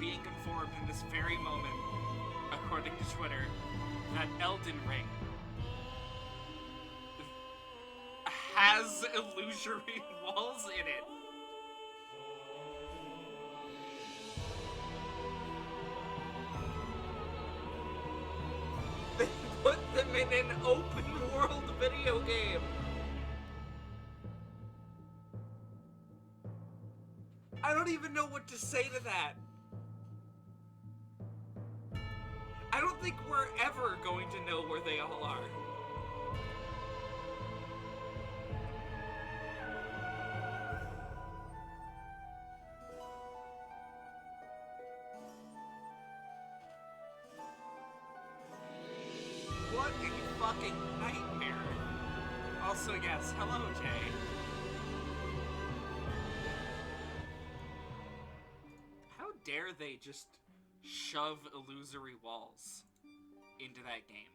being informed in this very moment, according to Twitter, that Elden Ring has illusory walls in it. They put them in an open world video game. I don't even know what to say to that. I don't think we're ever going to know where they all are. What a fucking nightmare. Also, yes, hello, Jay. How dare they just shove illusory walls into that game?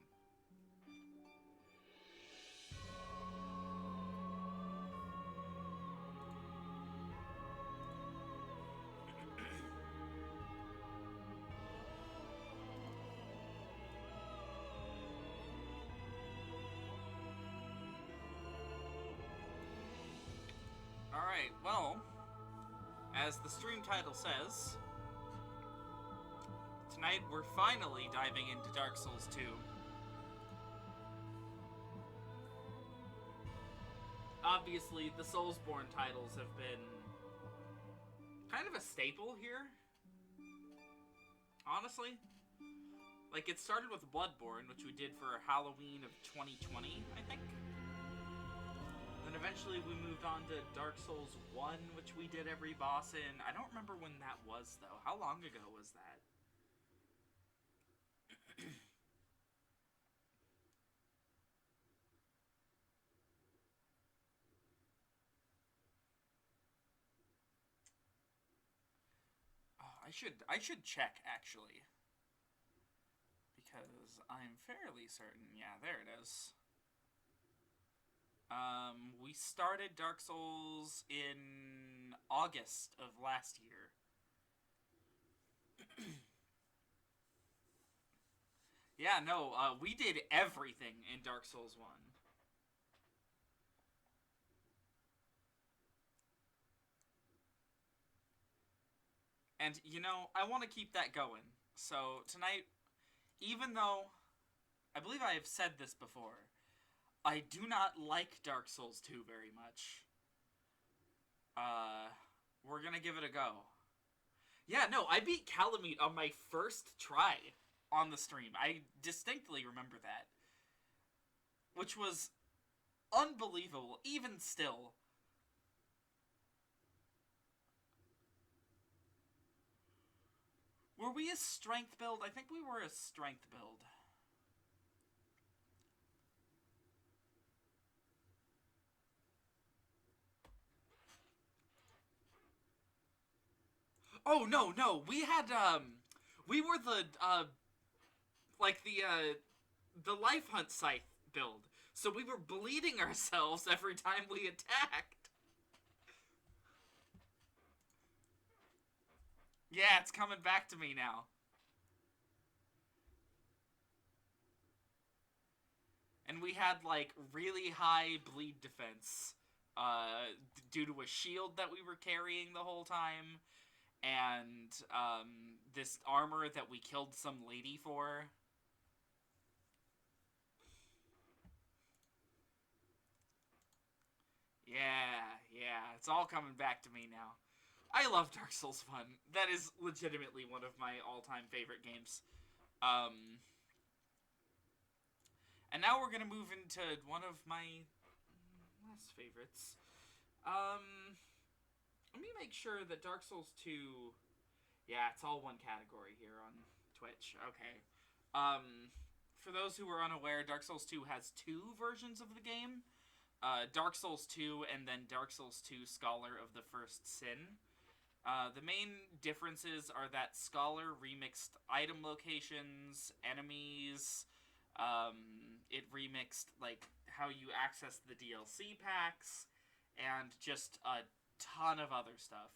Alright, well, as the stream title says, tonight we're finally diving into Dark Souls 2. Obviously, the Soulsborne titles have been kind of a staple here. Honestly. Like, it started with Bloodborne, which we did for Halloween of 2020, I think. Then eventually we moved on to Dark Souls 1, which we did every boss in. I don't remember when that was, though. How long ago was that? I should check, actually. Because I'm fairly certain. Yeah, there it is. We started Dark Souls in August of last year. Yeah, no, we did everything in Dark Souls 1. And, you know, I want to keep that going. So, tonight, even though I believe I have said this before, I do not like Dark Souls 2 very much. We're gonna give it a go. Yeah, no, I beat Calamite on my first try on the stream. I distinctly remember that. Which was unbelievable, even still. Were we a strength build? I think we were a strength build. Oh, no, we had, we were the, like, the Life Hunt Scythe build. So we were bleeding ourselves every time we attacked. Yeah, it's coming back to me now. And we had, like, really high bleed defense, due to a shield that we were carrying the whole time. And, this armor that we killed some lady for. Yeah, it's all coming back to me now. I love Dark Souls 1. That is legitimately one of my all-time favorite games. And now we're gonna move into one of my less favorites. Let me make sure that Dark Souls 2... Yeah, it's all one category here on Twitch. Okay. For those who are unaware, Dark Souls 2 has two versions of the game. Dark Souls 2 and then Dark Souls 2 Scholar of the First Sin. The main differences are that Scholar remixed item locations, enemies, it remixed, like, how you access the DLC packs, and just a ton of other stuff.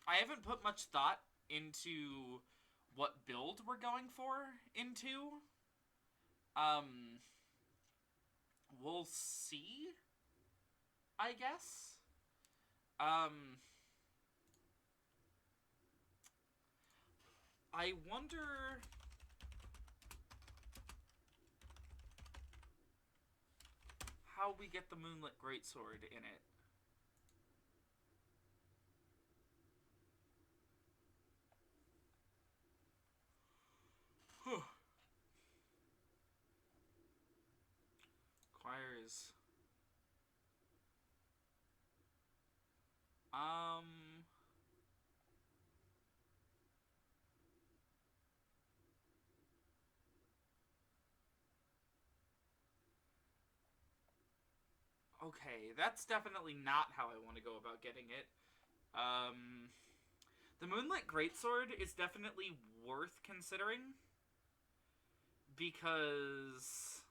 I haven't put much thought into what build we're going for in 2. We'll see, I guess. I wonder... how we get the Moonlit Greatsword in it. Requires... Okay, that's definitely not how I want to go about getting it. The Moonlit Greatsword is definitely worth considering. Because...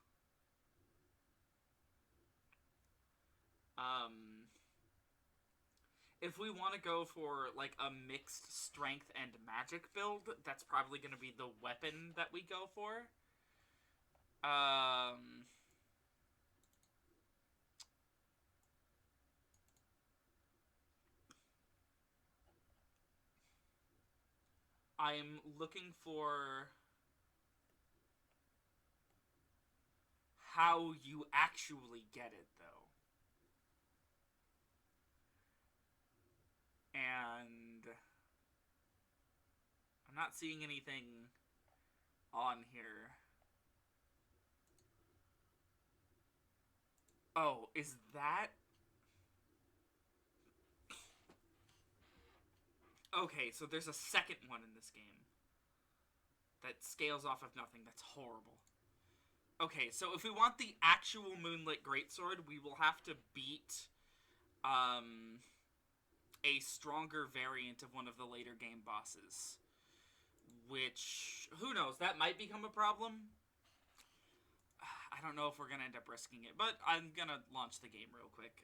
if we want to go for, like, a mixed strength and magic build, that's probably going to be the weapon that we go for. I'm looking for how you actually get it, though. And I'm not seeing anything on here. Oh, is that... Okay, so there's a second one in this game that scales off of nothing. That's horrible. Okay, so if we want the actual Moonlit Greatsword, we will have to beat a stronger variant of one of the later game bosses. Which, who knows, that might become a problem. I don't know if we're going to end up risking it, but I'm going to launch the game real quick.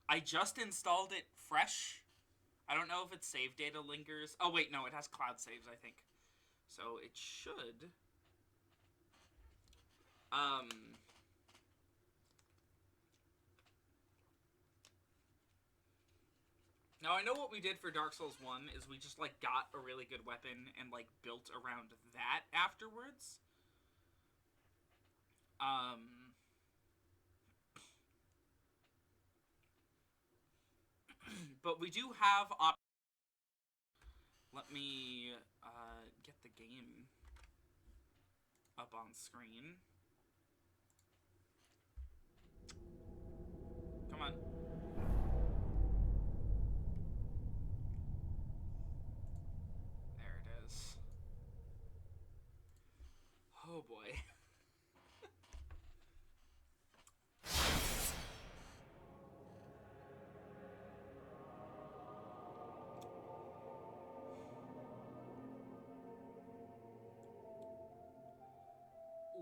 I just installed it fresh. I don't know if its save data lingers. Oh, wait, no, it has cloud saves, I think. So it should. Now, I know what we did for Dark Souls 1 is we just, like, got a really good weapon and, like, built around that afterwards. But we do have let me get the game up on screen. Come on. There it is. Oh boy.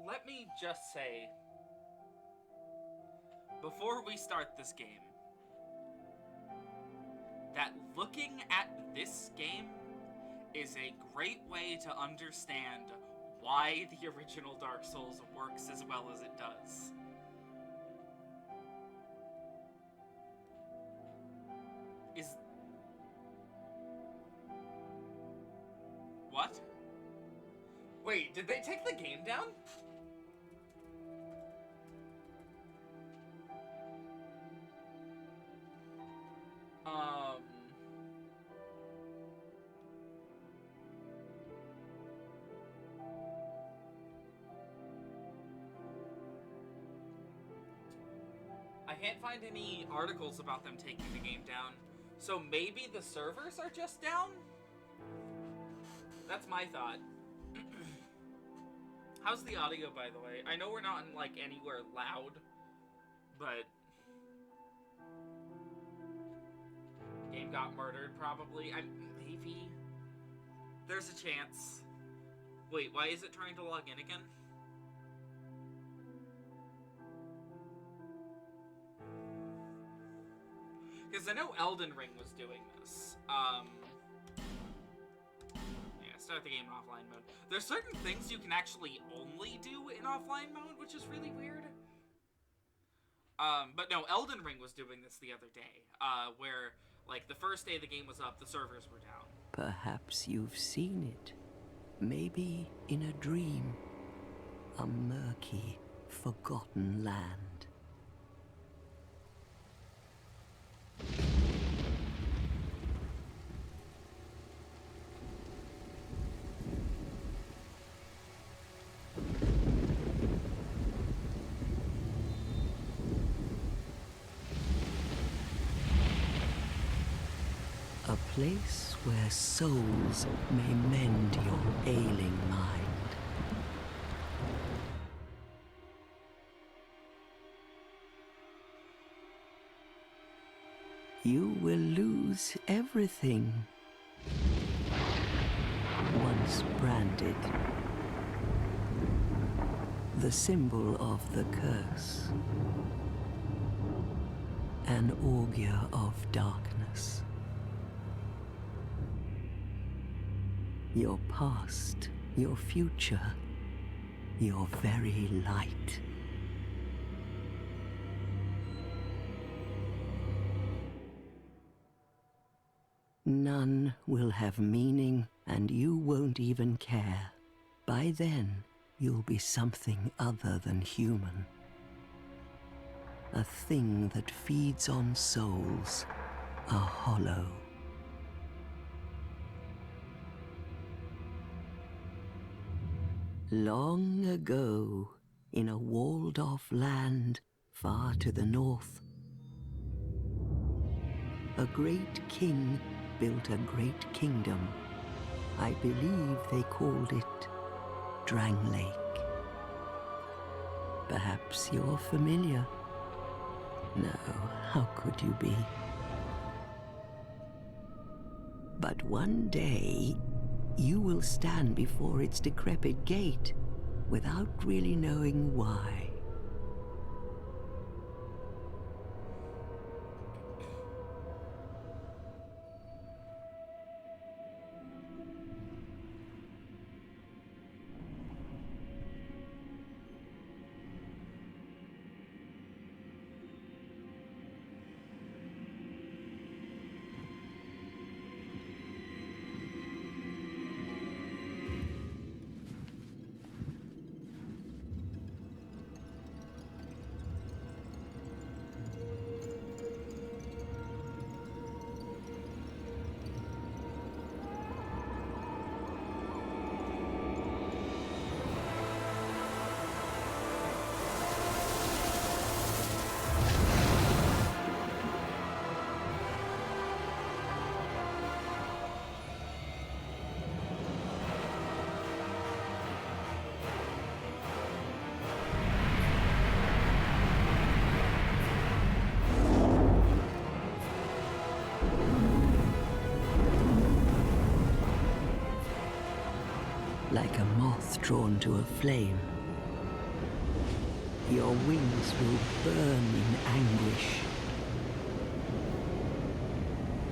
Let me just say, before we start this game, that looking at this game is a great way to understand why the original Dark Souls works as well as it does. What? Wait, did they take the game down? I can't find any articles about them taking the game down. So maybe the servers are just down? That's my thought. How's the audio, by the way? I know we're not in, like, anywhere loud, but... Game got murdered, probably. Maybe. There's a chance. Wait, why is it trying to log in again? Because I know Elden Ring was doing this. Yeah, start the game in offline mode. There's certain things you can actually only do in offline mode, which is really weird. But no, Elden Ring was doing this the other day, where, like, the first day the game was up, the servers were down. Perhaps you've seen it. Maybe in a dream. A murky, forgotten land. A place where souls may mend your ailing mind. You will lose everything. Once branded. The symbol of the curse. An augur of darkness. Your past, your future, your very light. None will have meaning, and you won't even care. By then, you'll be something other than human. A thing that feeds on souls, a hollow. Long ago, in a walled-off land far to the north, a great king built a great kingdom. I believe they called it Drangleic. Perhaps you're familiar. No, how could you be? But one day, you will stand before its decrepit gate without really knowing why. Like a moth drawn to a flame. Your wings will burn in anguish.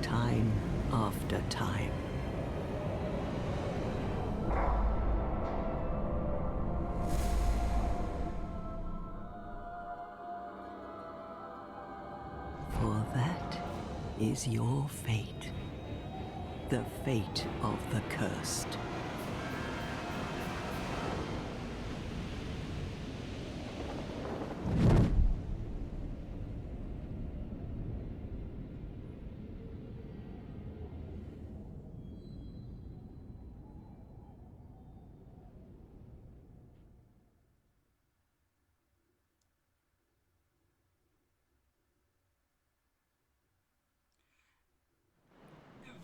Time after time. For that is your fate. The fate of the cursed.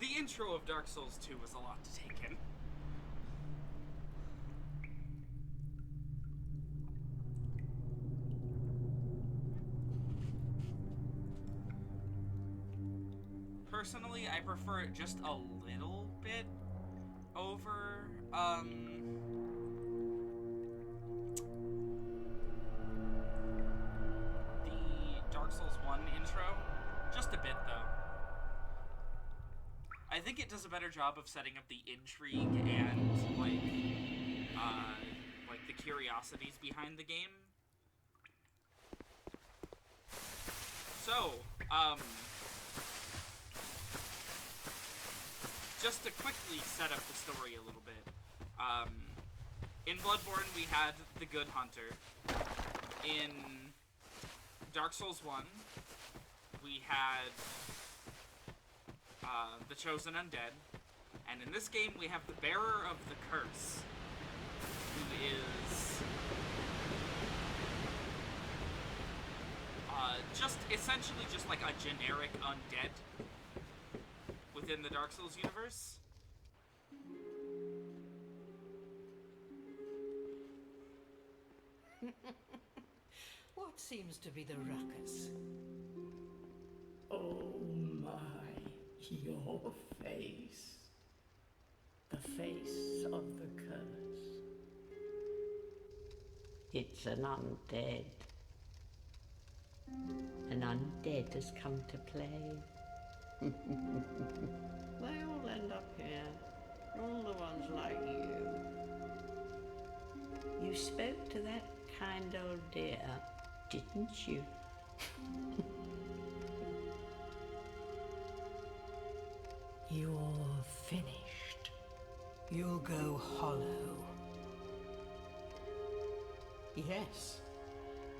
The intro of Dark Souls 2 was a lot to take in. Personally, I prefer it just a little bit over, the Dark Souls 1 intro. Just a bit, though. a better job of setting up the intrigue and like the curiosities behind the game. So, just to quickly set up the story a little bit. In Bloodborne, we had the Good Hunter. In Dark Souls 1, we had the Chosen Undead. And in this game, we have the Bearer of the Curse, who is essentially just like a generic undead within the Dark Souls universe. What seems to be the ruckus? Oh my, your face. The face of the curse. It's an undead. An undead has come to play. They all end up here. All the ones like you. You spoke to that kind old dear, didn't you? You're finished. You'll go hollow. Yes,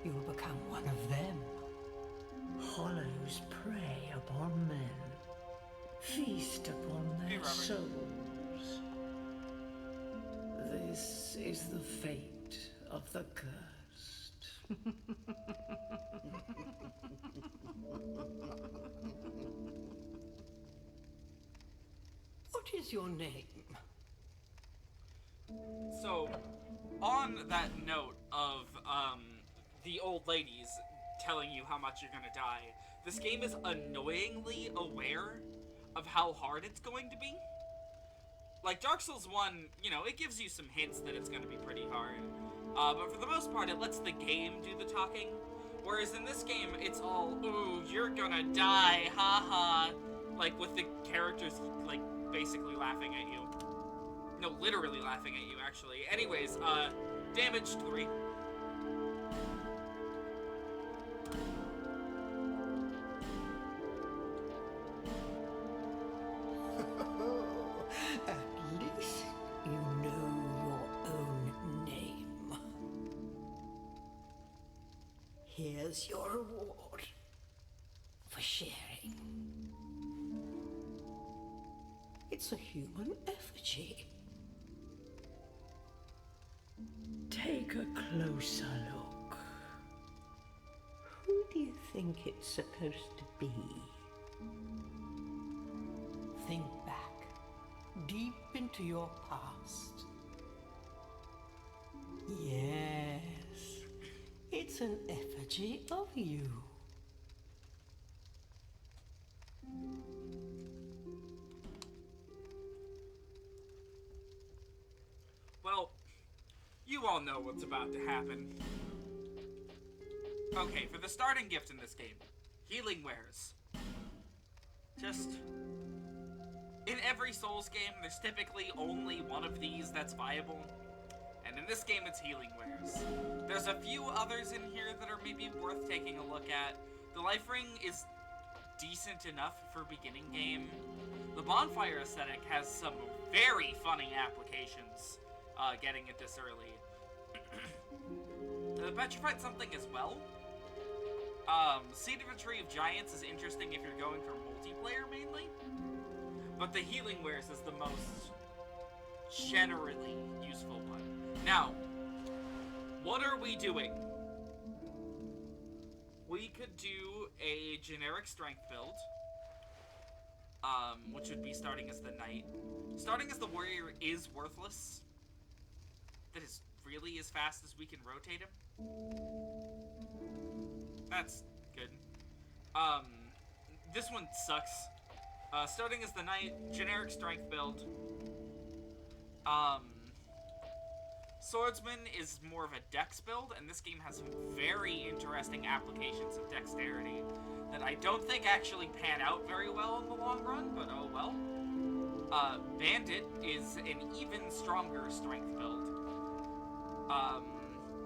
you'll become one of them. Hollows prey upon men, feast upon their souls. This is the fate of the cursed. What is your name? So, on that note of the old ladies telling you how much you're gonna die, this game is annoyingly aware of how hard it's going to be. Like, Dark Souls 1, you know, it gives you some hints that it's gonna be pretty hard. But for the most part, it lets the game do the talking. Whereas in this game, it's all, ooh, you're gonna die, haha. Like, with the characters, like, basically laughing at you. No, literally laughing at you, actually. Anyways, damaged 3. At least you know your own name. Here's your reward for sharing. It's a human effigy. Take a closer look. Who do you think it's supposed to be? Think back, deep into your past. Yes, it's an effigy of you. Well, you all know what's about to happen. Okay, for the starting gift in this game, healing wares. Just, in every Souls game, there's typically only one of these that's viable. And in this game, it's healing wares. There's a few others in here that are maybe worth taking a look at. The life ring is decent enough for beginning game. The bonfire aesthetic has some very funny applications, getting it this early. The petrified something as well. Seed of a Tree of Giants is interesting if you're going for multiplayer mainly. But the healing wares is the most generally useful one. Now, what are we doing? We could do a generic strength build, which would be starting as the knight. Starting as the warrior is worthless. That is really as fast as we can rotate him. That's good. This one sucks. Starting as the knight, generic strength build. Swordsman is more of a dex build, and this game has some very interesting applications of dexterity that I don't think actually pan out very well in the long run, but oh well. Bandit is an even stronger strength build,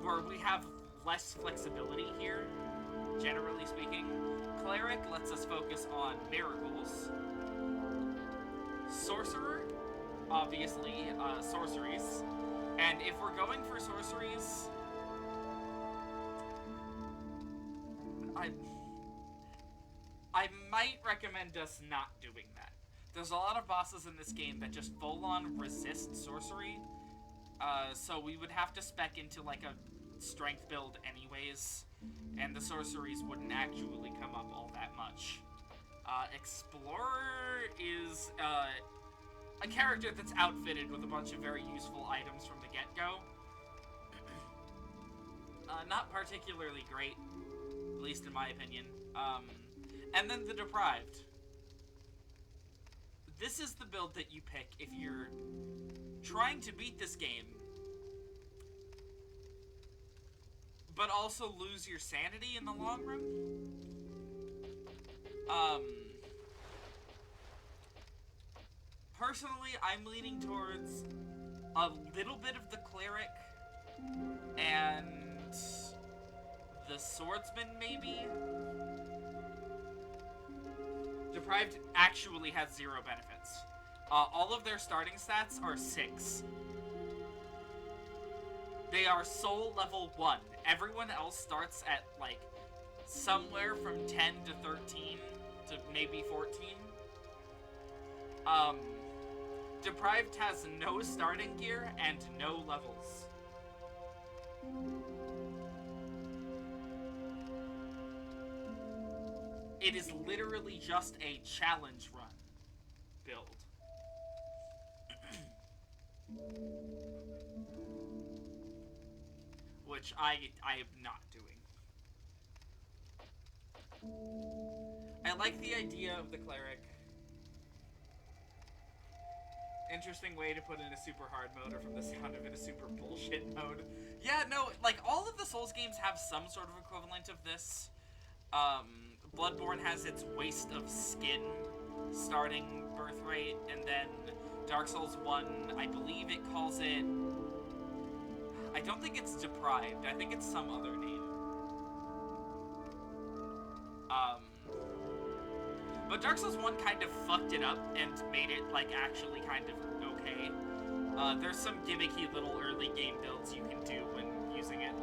where we have less flexibility here, generally speaking. Cleric lets us focus on miracles. Sorcerer, obviously, sorceries. And if we're going for sorceries, I might recommend us not doing that. There's a lot of bosses in this game that just full-on resist sorcery, so we would have to spec into, like, a strength build anyways, and the sorceries wouldn't actually come up all that much. Explorer is, a character that's outfitted with a bunch of very useful items from the get-go. Not particularly great, at least in my opinion. And then the Deprived. This is the build that you pick if you're trying to beat this game, but also lose your sanity in the long run. Personally, I'm leaning towards a little bit of the Cleric and the Swordsman, maybe? Deprived actually has 0 benefits. All of their starting stats are 6. They are soul level 1. Everyone else starts at, like, somewhere from 10 to 13 to maybe 14. Deprived has no starting gear and no levels. It is literally just a challenge run build. Which I am not doing. I like the idea of the Cleric. Interesting way to put in a super hard mode, or from the sound of it, a super bullshit mode. Yeah, no, like, all of the Souls games have some sort of equivalent of this. Bloodborne has its Waste of Skin starting birth rate, and then Dark Souls 1, I believe it calls it... I don't think it's Deprived, I think it's some other name. But Dark Souls 1 kind of fucked it up and made it, like, actually kind of okay. There's some gimmicky little early game builds you can do when using it.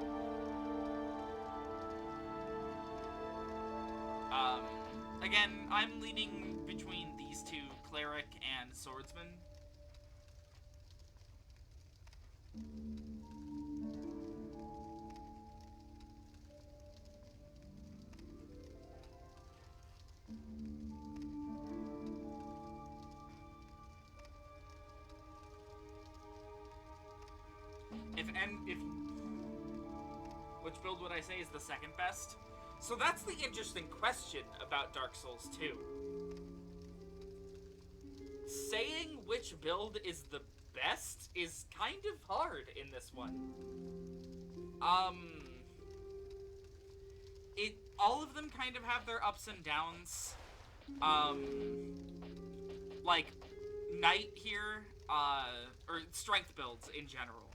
Again, I'm leaning between these two, Cleric and Swordsman. Which build would I say is the second best? So that's the interesting question about Dark Souls 2. Saying which build is the best is kind of hard in this one. All of them kind of have their ups and downs. Like, Knight here, or strength builds in general.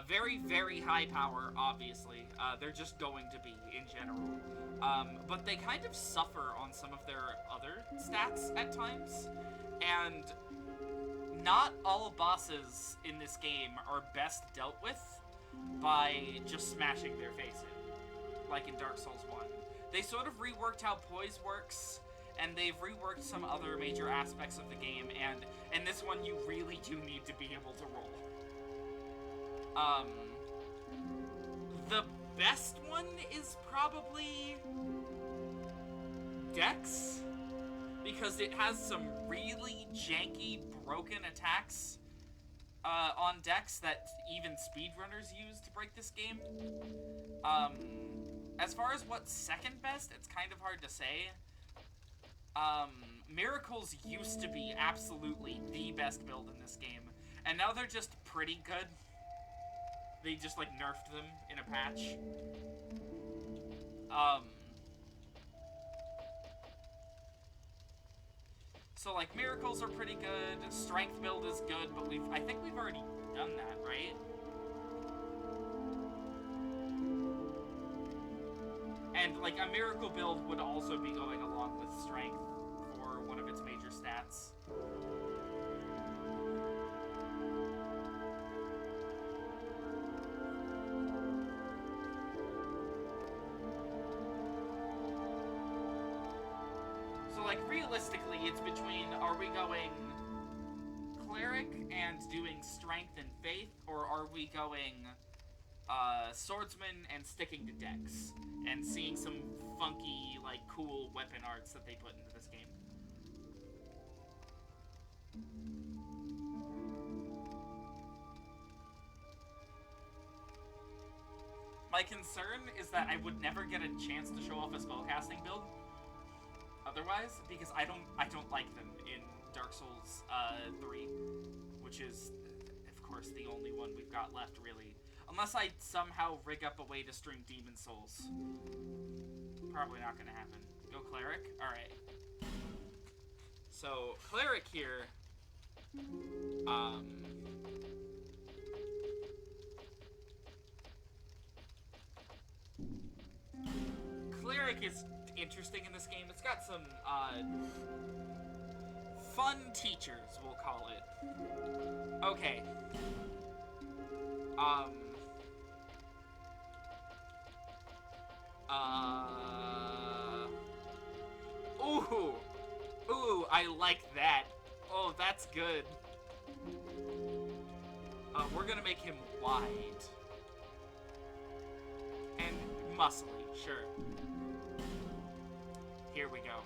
Very, very high power, obviously. They're just going to be, in general. But they kind of suffer on some of their other stats at times. And not all bosses in this game are best dealt with by just smashing their face in, like in Dark Souls 1. They sort of reworked how poise works, and they've reworked some other major aspects of the game, and in this one you really do need to be able to roll. The best one is probably Dex, because it has some really janky, broken attacks on Dex that even speedrunners use to break this game. As far as what's second best, it's kind of hard to say. Miracles used to be absolutely the best build in this game, and now they're just pretty good. They just, like, nerfed them in a patch. So, like, miracles are pretty good, strength build is good, but I think we've already done that, right? And, like, a miracle build would also be going along with strength for one of its major stats. So, like, realistically, it's between, are we going cleric and doing strength and faith, or are we going swordsman and sticking to dex and seeing some funky, like, cool weapon arts that they put into this game? My concern is that I would never get a chance to show off a spellcasting build otherwise, because I don't like them in Dark Souls 3, which is, of course, the only one we've got left, really. Unless I somehow rig up a way to stream Demon Souls. Probably not gonna happen. Go Cleric? Alright. So, Cleric here, Cleric is interesting in this game. It's got some, fun teachers, we'll call it. Okay. Ooh, I like that. Oh, that's good. We're gonna make him wide. And muscly, sure. Here we go.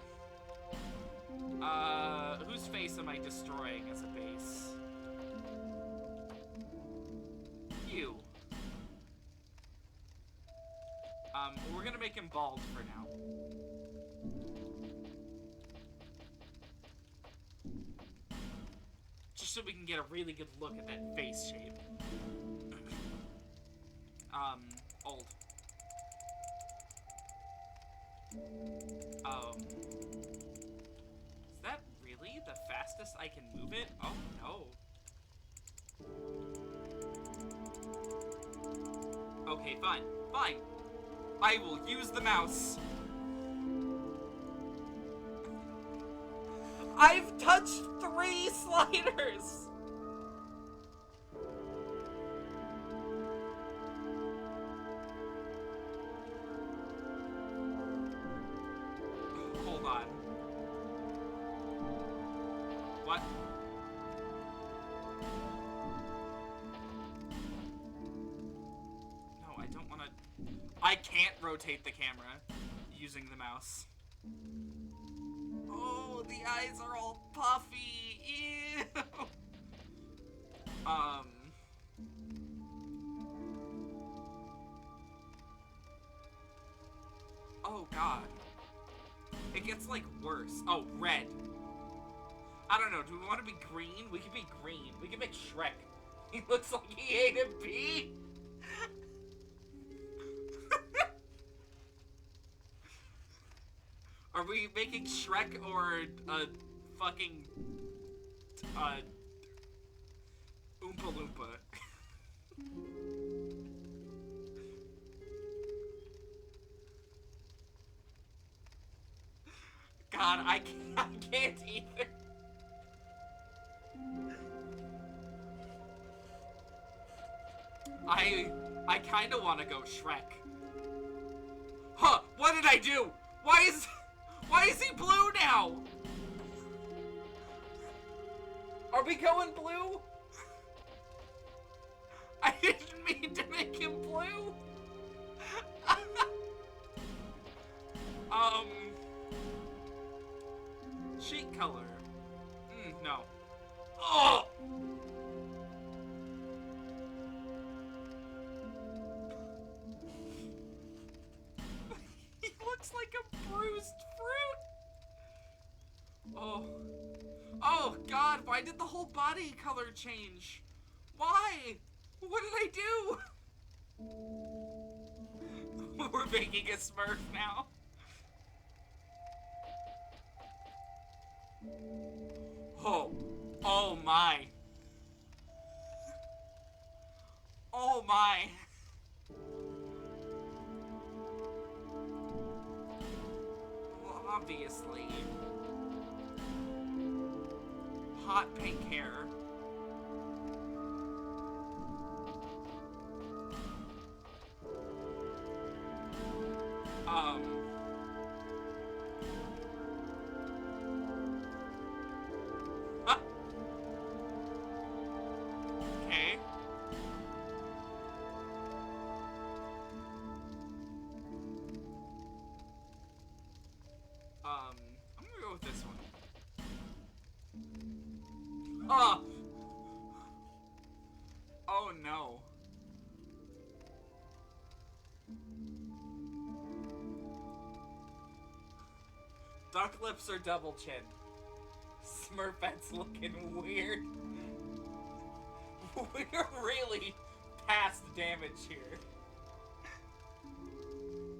Whose face am I destroying as a base? You. We're gonna make him bald for now. Just so we can get a really good look at that face shape. Old. Is that really the fastest I can move it? Oh no. Okay, fine. Fine. I will use the mouse. I've touched 3 sliders! Hold on. What? No, I don't want to... I can't rotate the camera using the mouse. Oh, the eyes are all puffy. Ew. Oh, God. It gets, like, worse. Oh, red. I don't know. Do we want to be green? We could be green. We could make Shrek. He looks like he ate a pea. Are we making Shrek or fucking Oompa Loompa? God, I can't either. I kind of want to go Shrek. Huh? What did I do? Why is he blue now? Are we going blue? I didn't mean to make him blue. Sheet color. No. Oh! He looks like a bruised fruit. Oh. Oh, God, why did the whole body color change? Why? What did I do? We're making a Smurf now. Oh. Oh my. Oh my. Well, obviously. Hot pink hair. Okay. I'm gonna go with this one. Oh! Oh no. Duck lips or double chin? Smurfette's looking weird. We're really past damage here.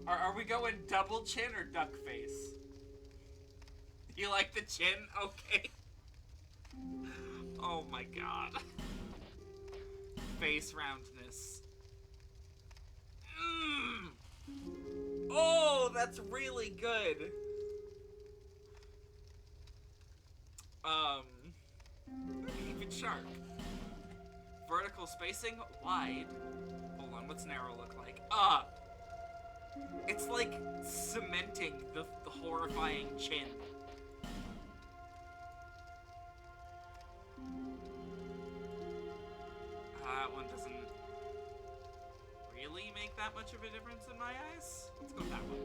Are we going double chin or duck face? You like the chin? Okay. Oh my god. Face roundness. Oh, that's really good. Even sharp. Vertical spacing, wide. Hold on, what's narrow look like? It's like cementing the horrifying chin. That one doesn't really make that much of a difference in my eyes. Let's go with that one.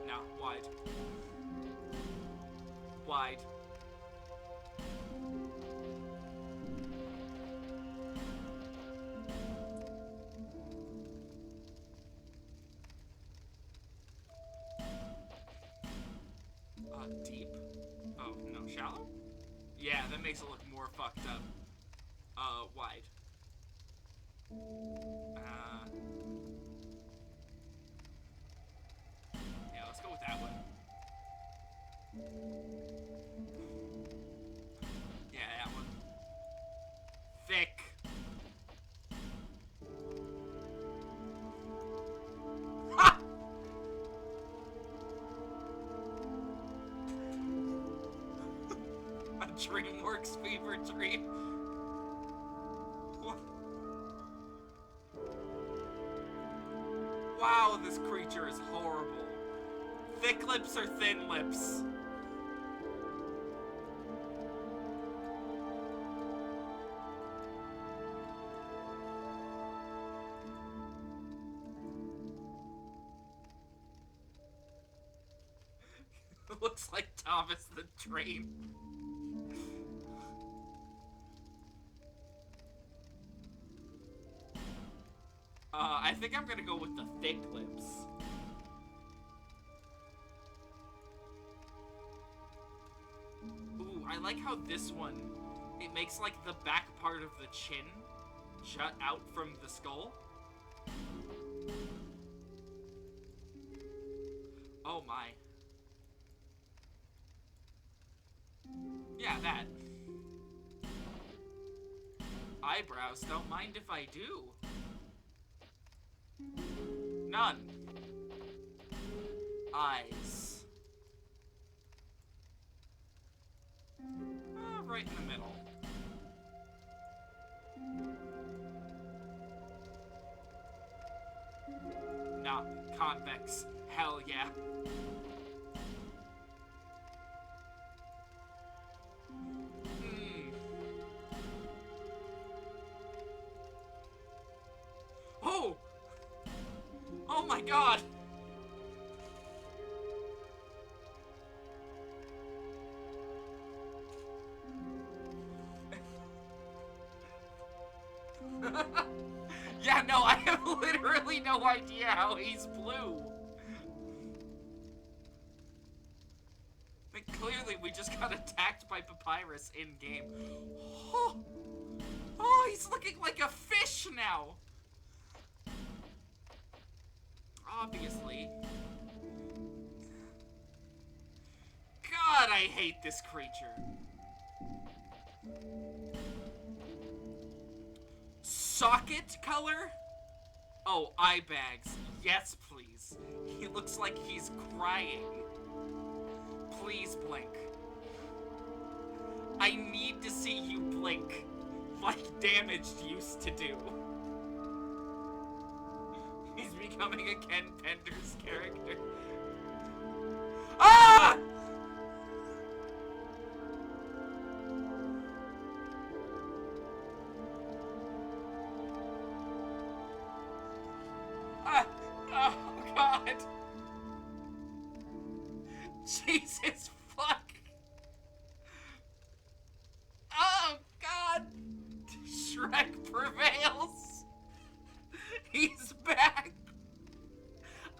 No, wide. Wide. Deep. Oh, no, shallow? Yeah, that makes it look more fucked up. Wide. Yeah, let's go with that one. Yeah, that one. Thick. Ha! A DreamWorks fever dream. What? Wow, this creature is horrible. Thick lips or thin lips? Looks like Thomas the Train. I think I'm gonna go with the thick lips. Ooh, I like how this one, it makes like the back part of the chin jut out from the skull. Oh my. Yeah, that. Eyebrows, don't mind if I do. None. Eyes. Right in the middle. Nah, convex. Hell yeah. Oh! Oh my god! Yeah, no, I have literally no idea how he's blue. Like, clearly we just got attacked by Papyrus in-game. Oh, he's looking like a fish now! obviously. God, I hate this creature. Socket color? Oh, eye bags. Yes, please. He looks like he's crying. Please blink. I need to see you blink, like Damaged used to do. He's becoming a Ken Penders character. Ah! Oh, God. Jesus fuck. Oh, God. Shrek prevails. He's back.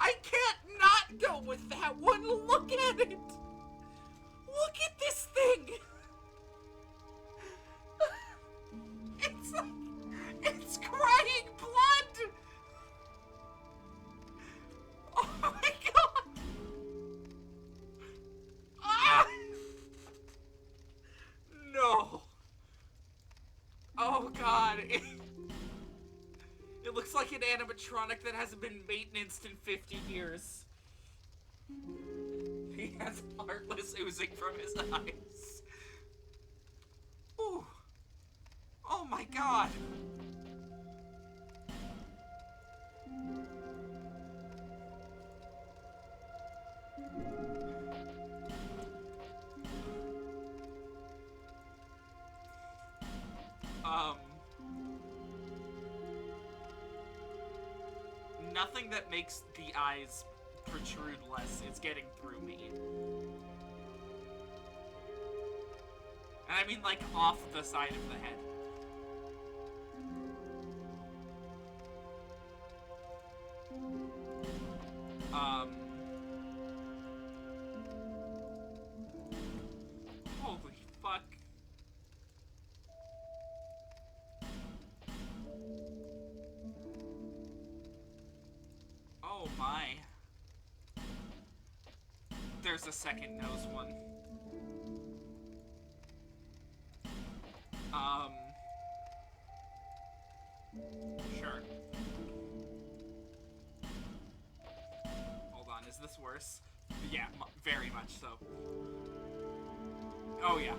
I can't not go with that one. Look at it. Look at this thing. It's like, it's crying blood. Oh my God. Ah! No. Oh God. It looks like an animatronic that hasn't been maintained in 50 years. He has heartless oozing from his eyes. Ooh. Oh my God. Nothing that makes the eyes protrude less is getting through me. And I mean, like, off the side of the head. Holy fuck. Oh my. There's a second nose one. Sure. Hold on, is this worse? Yeah, very much so. Oh yeah.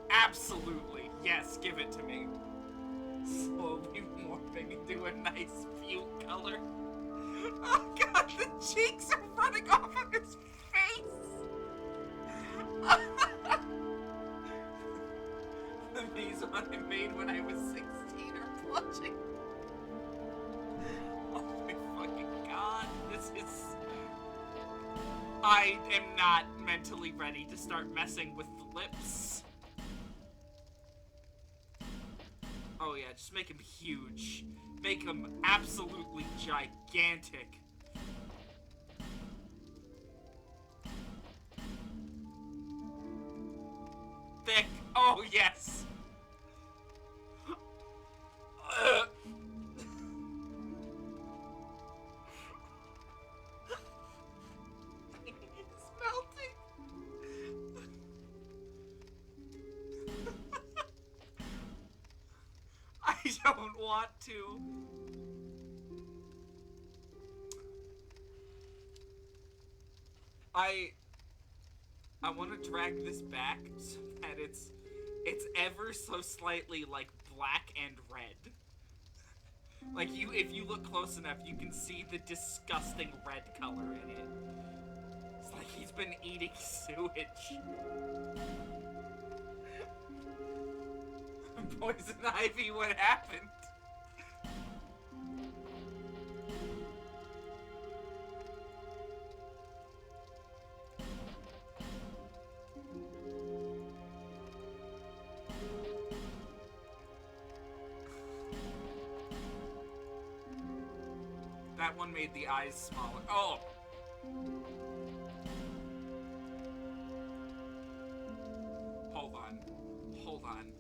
Absolutely. Yes, give it to me. Slowly morphing into a nice puke color. Oh God, the cheeks are running off of his face! These one I made when I was 16 are blushing. Oh my fucking God, this is... I am not mentally ready to start messing with the lips. Oh yeah, just make him huge. Make him absolutely gigantic. Thick. Oh yes. It's melting. I don't want to. I want to drag this back so that it's ever so slightly like black and red. Like if you look close enough, you can see the disgusting red color in it. It's like he's been eating sewage. Poison Ivy, what happened? That one made the eyes smaller. Oh! Hold on. Hold on.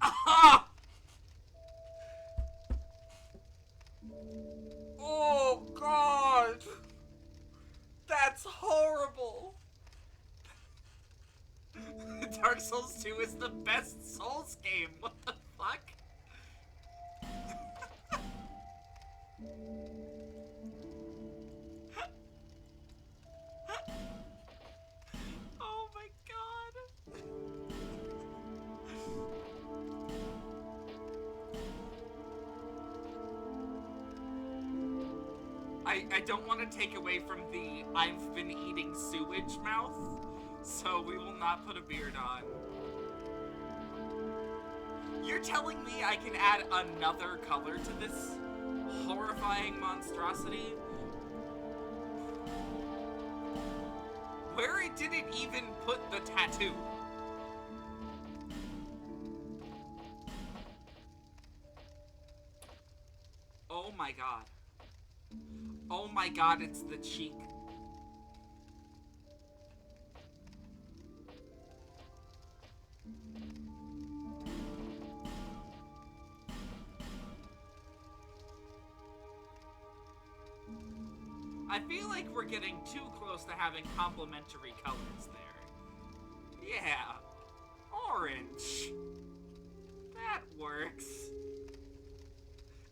Ah! Dark Souls 2 is the best Souls game. What the fuck? Oh my god. I don't want to take away from the I've been eating sewage mouth, so we will not put a beard on. You're telling me I can add another color to this horrifying monstrosity? Where did it even put the tattoo? Oh my god. Oh my god, it's the cheek. I feel like we're getting too close to having complementary colors there. Yeah. Orange. That works.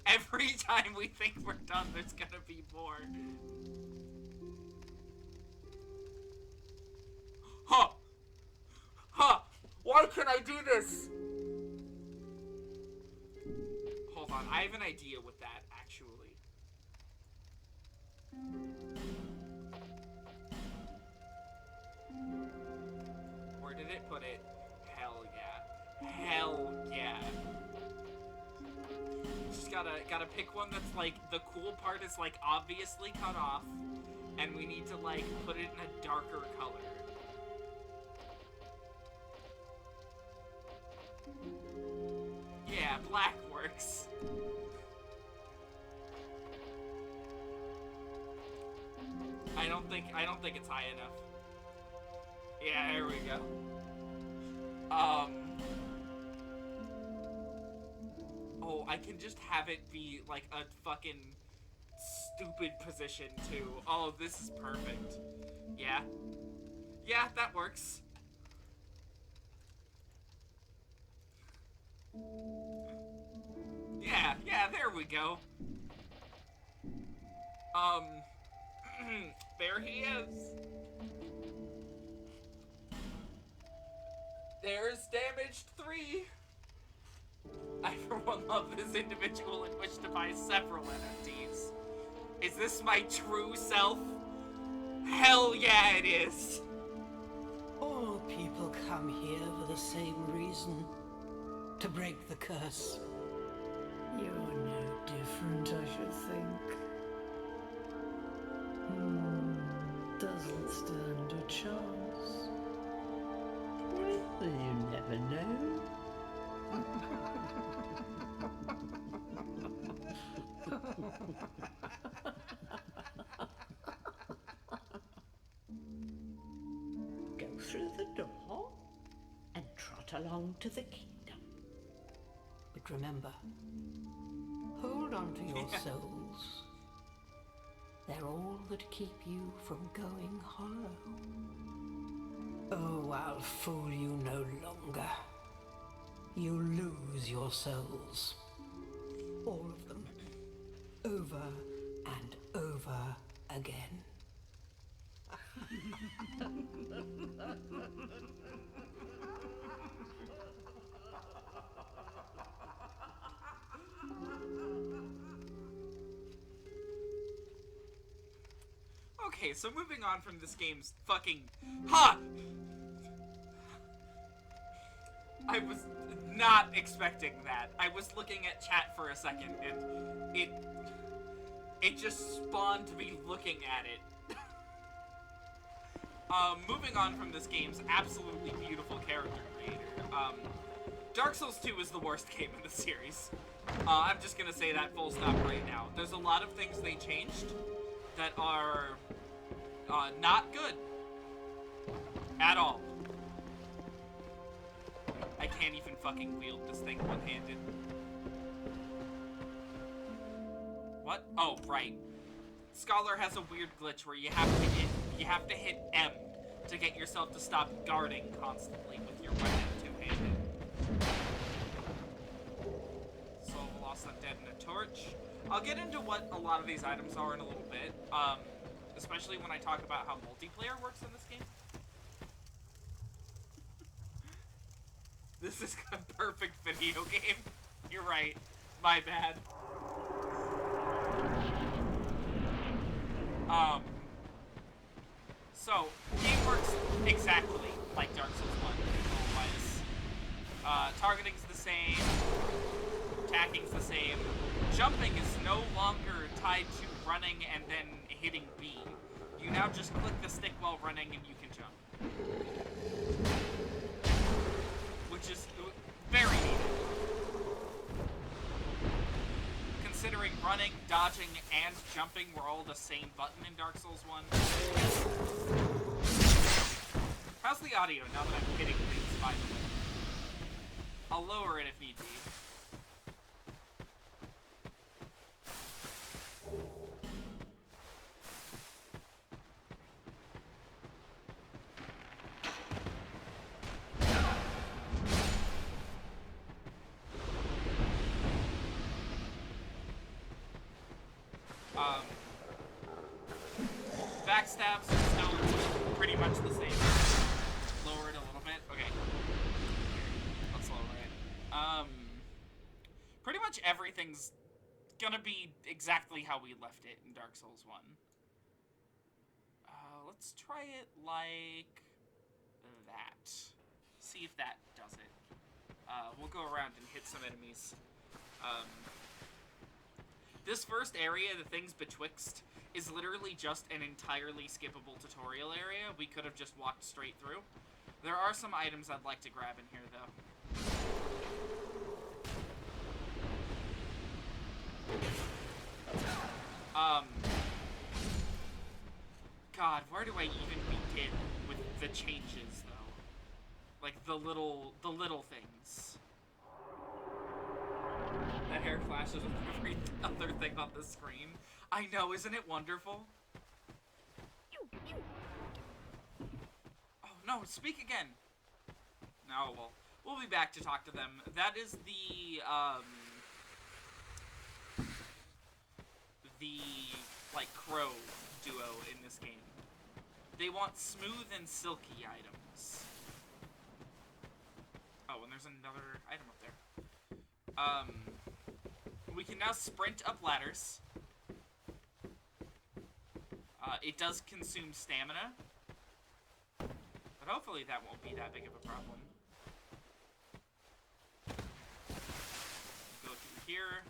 Every time we think we're done, there's gonna be more. Huh! Huh! Why can I do this? Hold on, I have an idea with that, actually. Where did it put it? Hell yeah. Hell yeah. Just gotta pick one that's like, the cool part is like obviously cut off, and we need to like put it in a darker color. Yeah, black works. I don't think it's high enough. Yeah, here we go. Oh, I can just have it be like a fucking stupid position too. Oh, this is perfect. Yeah. Yeah, that works. Yeah, there we go. There he is. There's damaged 3. I for one love this individual and wish to buy several NFTs. Is this my true self? Hell yeah it is. All people come here for the same reason. To break the curse. You're no different, I should think. Doesn't stand a chance. Well, you never know. Go through the door and trot along to the kingdom. But remember, hold on to your souls. They're all that keep you from going hollow. Oh, I'll fool you no longer. You lose your souls. All of them. Over and over again. Okay, so moving on from this game's fucking... Ha! I was not expecting that. I was looking at chat for a second, and it just spawned me looking at it. Moving on from this game's absolutely beautiful character creator, Dark Souls 2 is the worst game in the series. I'm just gonna say that full stop right now. There's a lot of things they changed that are not good at all. I can't even fucking wield this thing one-handed. What? Oh, right. Scholar has a weird glitch where you have to hit M to get yourself to stop guarding constantly with your weapon two-handed. Soul of a Lost Undead and a torch. I'll get into what a lot of these items are in a little bit, especially when I talk about how multiplayer works in this game. This is a perfect video game. You're right. My bad. So, game works exactly like Dark Souls 1 control-wise. Targeting's the same, attacking's the same. Jumping is no longer tied to running and then hitting B. You now just click the stick while running and you can jump. Which is very neat. Considering running, dodging, and jumping were all the same button in Dark Souls 1. How's the audio now that I'm hitting things, by the way? I'll lower it if need be. Backstabs are still pretty much the same. Lower it a little bit. Okay. Let's lower it. Pretty much everything's gonna be exactly how we left it in Dark Souls 1. Let's try it like that. See if that does it. We'll go around and hit some enemies. This first area, the things betwixt, is literally just an entirely skippable tutorial area. We could have just walked straight through. There are some items I'd like to grab in here, though. God, where do I even begin with the changes, though? Like, the little things. The hair flashes with every other thing on the screen. I know, isn't it wonderful? Oh, no, speak again. No, well, we'll be back to talk to them. That is the, like, crow duo in this game. They want smooth and silky items. Oh, and there's another item up there. We can now sprint up ladders. It does consume stamina. But hopefully that won't be that big of a problem. Go through here.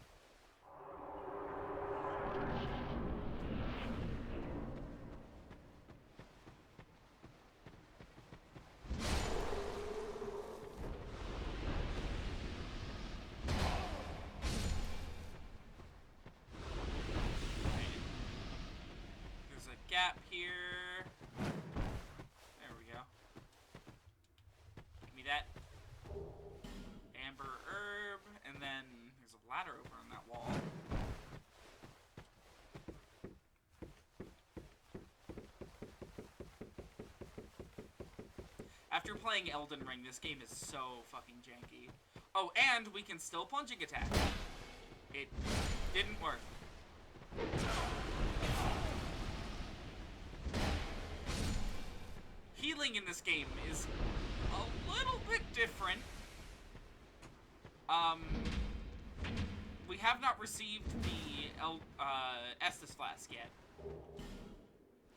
Gap here. There we go. Give me that. Amber herb. And then there's a ladder over on that wall. After playing Elden Ring, this game is so fucking janky. Oh, and we can still plunging attack. It didn't work. Healing in this game is a little bit different. We have not received the Estus Flask yet.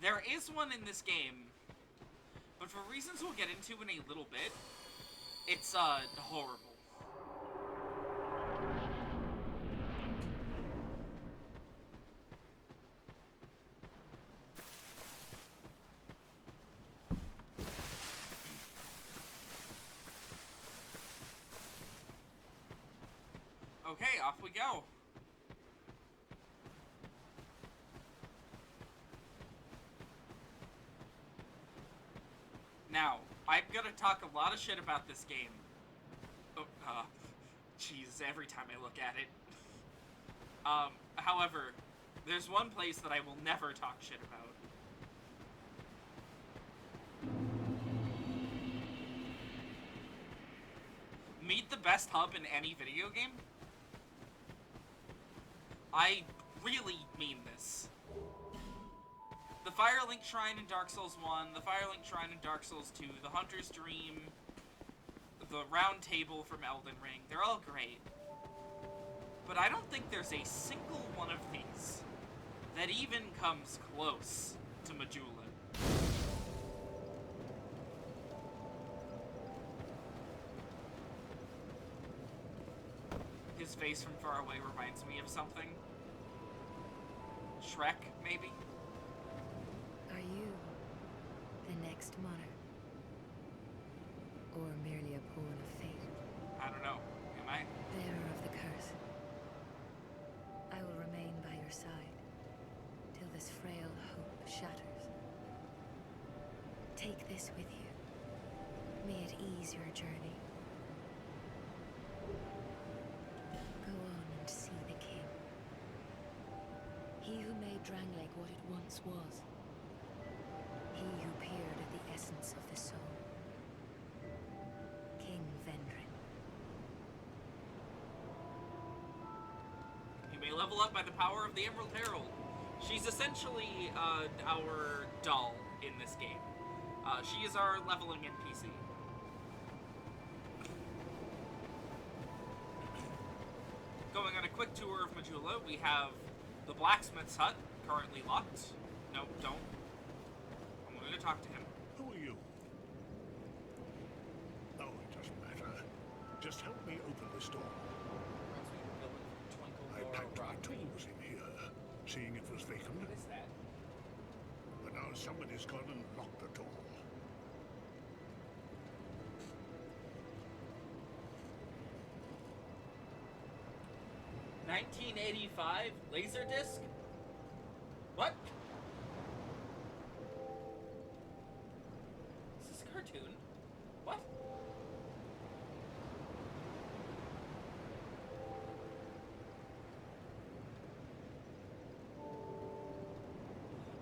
There is one in this game, but for reasons we'll get into in a little bit, it's horrible. Okay, off we go. Now, I'm gonna talk a lot of shit about this game. Oh, jeez, every time I look at it. However, there's one place that I will never talk shit about. Meet the best hub in any video game? I really mean this. The Firelink Shrine in Dark Souls 1, the Firelink Shrine in Dark Souls 2, the Hunter's Dream, the Round Table from Elden Ring, they're all great. But I don't think there's a single one of these that even comes close to Majula. His face from far away reminds me of something. Shrek, maybe? Are you the next monarch? Or merely a pawn of fate? I don't know. Am I? Bearer of the curse. I will remain by your side till this frail hope shatters. Take this with you. May it ease your journey. Go on and see the king. He who made Drangleic what it once was. He who peered at the essence of the soul. King Vendrin. You may level up by the power of the Emerald Herald. She's essentially our doll in this game. She is our leveling NPC. Going on a quick tour of Majula, we have the blacksmith's hut, currently locked. No, don't. I wanted to talk to him. Who are you? Oh, it doesn't matter. Just help me open this door. I packed our tools in here, seeing it was vacant. What is that? But now somebody's gone and locked the door. $1985 Laserdisc? What? Is this a cartoon? What?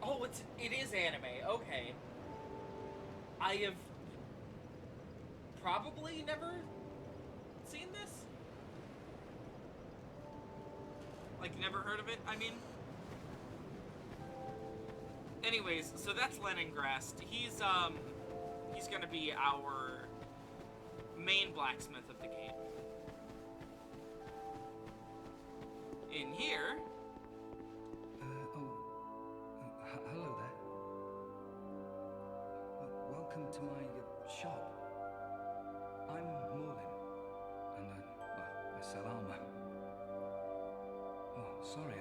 Oh, it is anime. Okay. I have probably never seen this. Like, never heard of it, I mean. Anyways, so that's Leningrast. He's gonna be our main blacksmith of the game. In here... Hello there. Welcome to my shop. I'm Morlin, and I sell armor. Oh, sorry,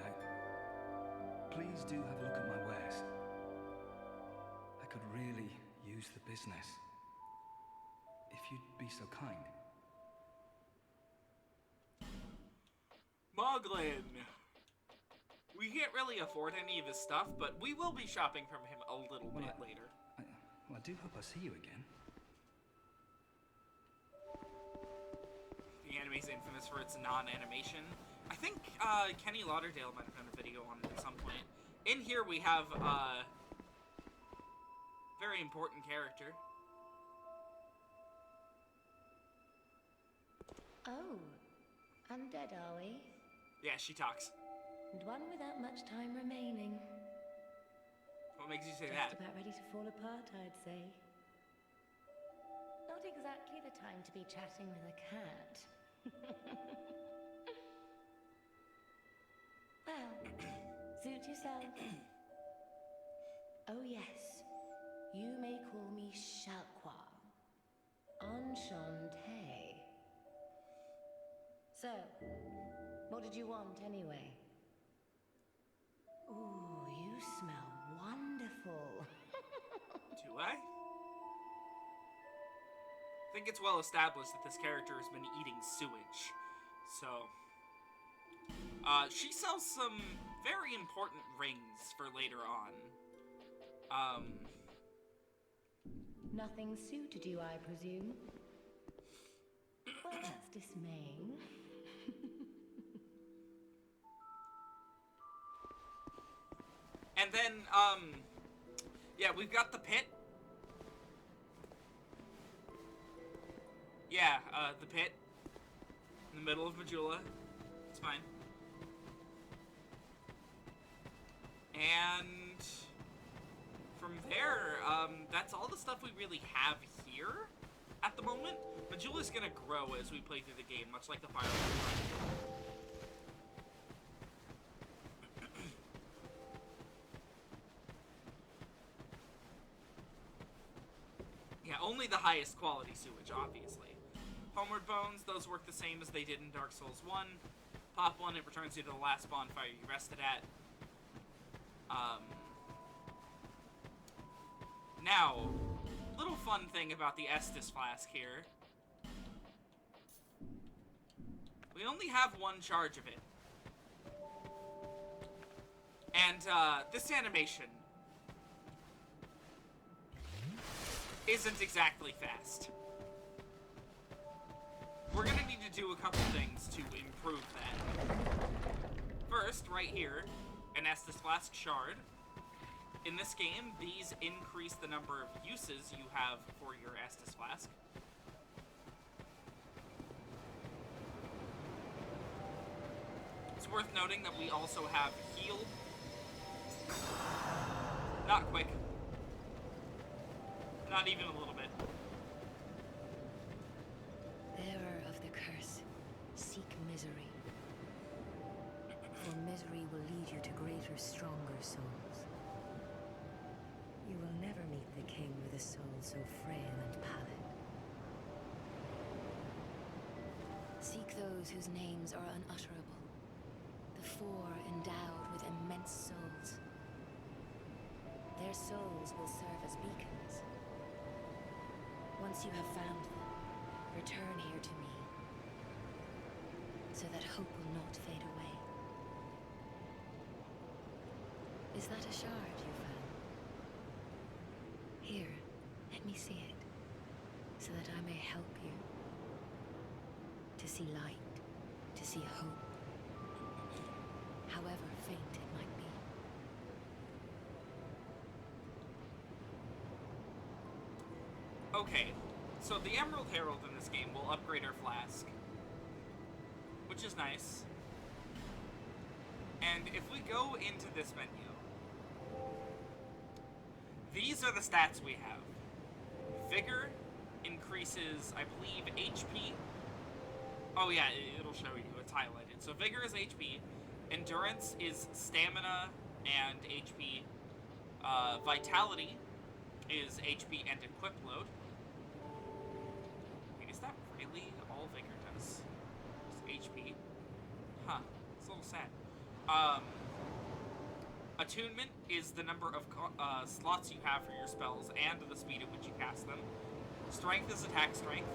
Please do have a look at my wares. I could really use the business. If you'd be so kind. Moglin! We can't really afford any of his stuff, but we will be shopping from him a little bit later. I do hope I see you again. The anime is infamous for its non-animation. I think Kenny Lauderdale might have done a video on it at some point. In here we have a very important character. Oh, undead are we? Yeah, she talks. And one without much time remaining. What makes you say Just that? about ready to fall apart, I'd say. Not exactly the time to be chatting with a cat. Well, suit yourself. Oh yes, you may call me Shalqua. Enchanté. So, what did you want anyway? Ooh, you smell wonderful. Do I? I think it's well established that this character has been eating sewage. So, she sells some very important rings for later on. Nothing suited you, I presume? Well, that's dismaying. And then, yeah, we've got the pit. Yeah, the pit. middle of Majula. It's fine. And from there, that's all the stuff we really have here at the moment. Majula's gonna grow as we play through the game, much like the Fire Emblem. Yeah, only the highest quality sewage, obviously. Homeward Bones, those work the same as they did in Dark Souls 1. Pop 1, it returns you to the last bonfire you rested at. Now, little fun thing about the Estus flask here. We only have one charge of it. And, this animation isn't exactly fast. We're gonna need to do a couple things to improve that. First, right here, an Estus Flask Shard. In this game, these increase the number of uses you have for your Estus Flask. It's worth noting that we also have Heal. Not quick. Not even a little bit. Bearer of the curse, seek misery. For misery will lead you to greater, stronger souls. You will never meet the king with a soul so frail and pallid. Seek those whose names are unutterable. The four endowed with immense souls. Their souls will serve as beacons. Once you have found them, return here to me, so that hope will not fade away. Is that a shard you found? Here, let me see it, so that I may help you. To see light, to see hope, however faint it might be. Okay, so the Emerald Herald in this game will upgrade our flask, which is nice. And if we go into this menu, these are the stats we have. Vigor increases, I believe, HP. Oh yeah, it'll show you, it's highlighted. So Vigor is HP, Endurance is Stamina and HP, Vitality is HP and Equip Load. Wait, is that really all Vigor does? Just HP? Huh, it's a little sad. Attunement is the number of slots you have for your spells and the speed at which you cast them. Strength is attack strength.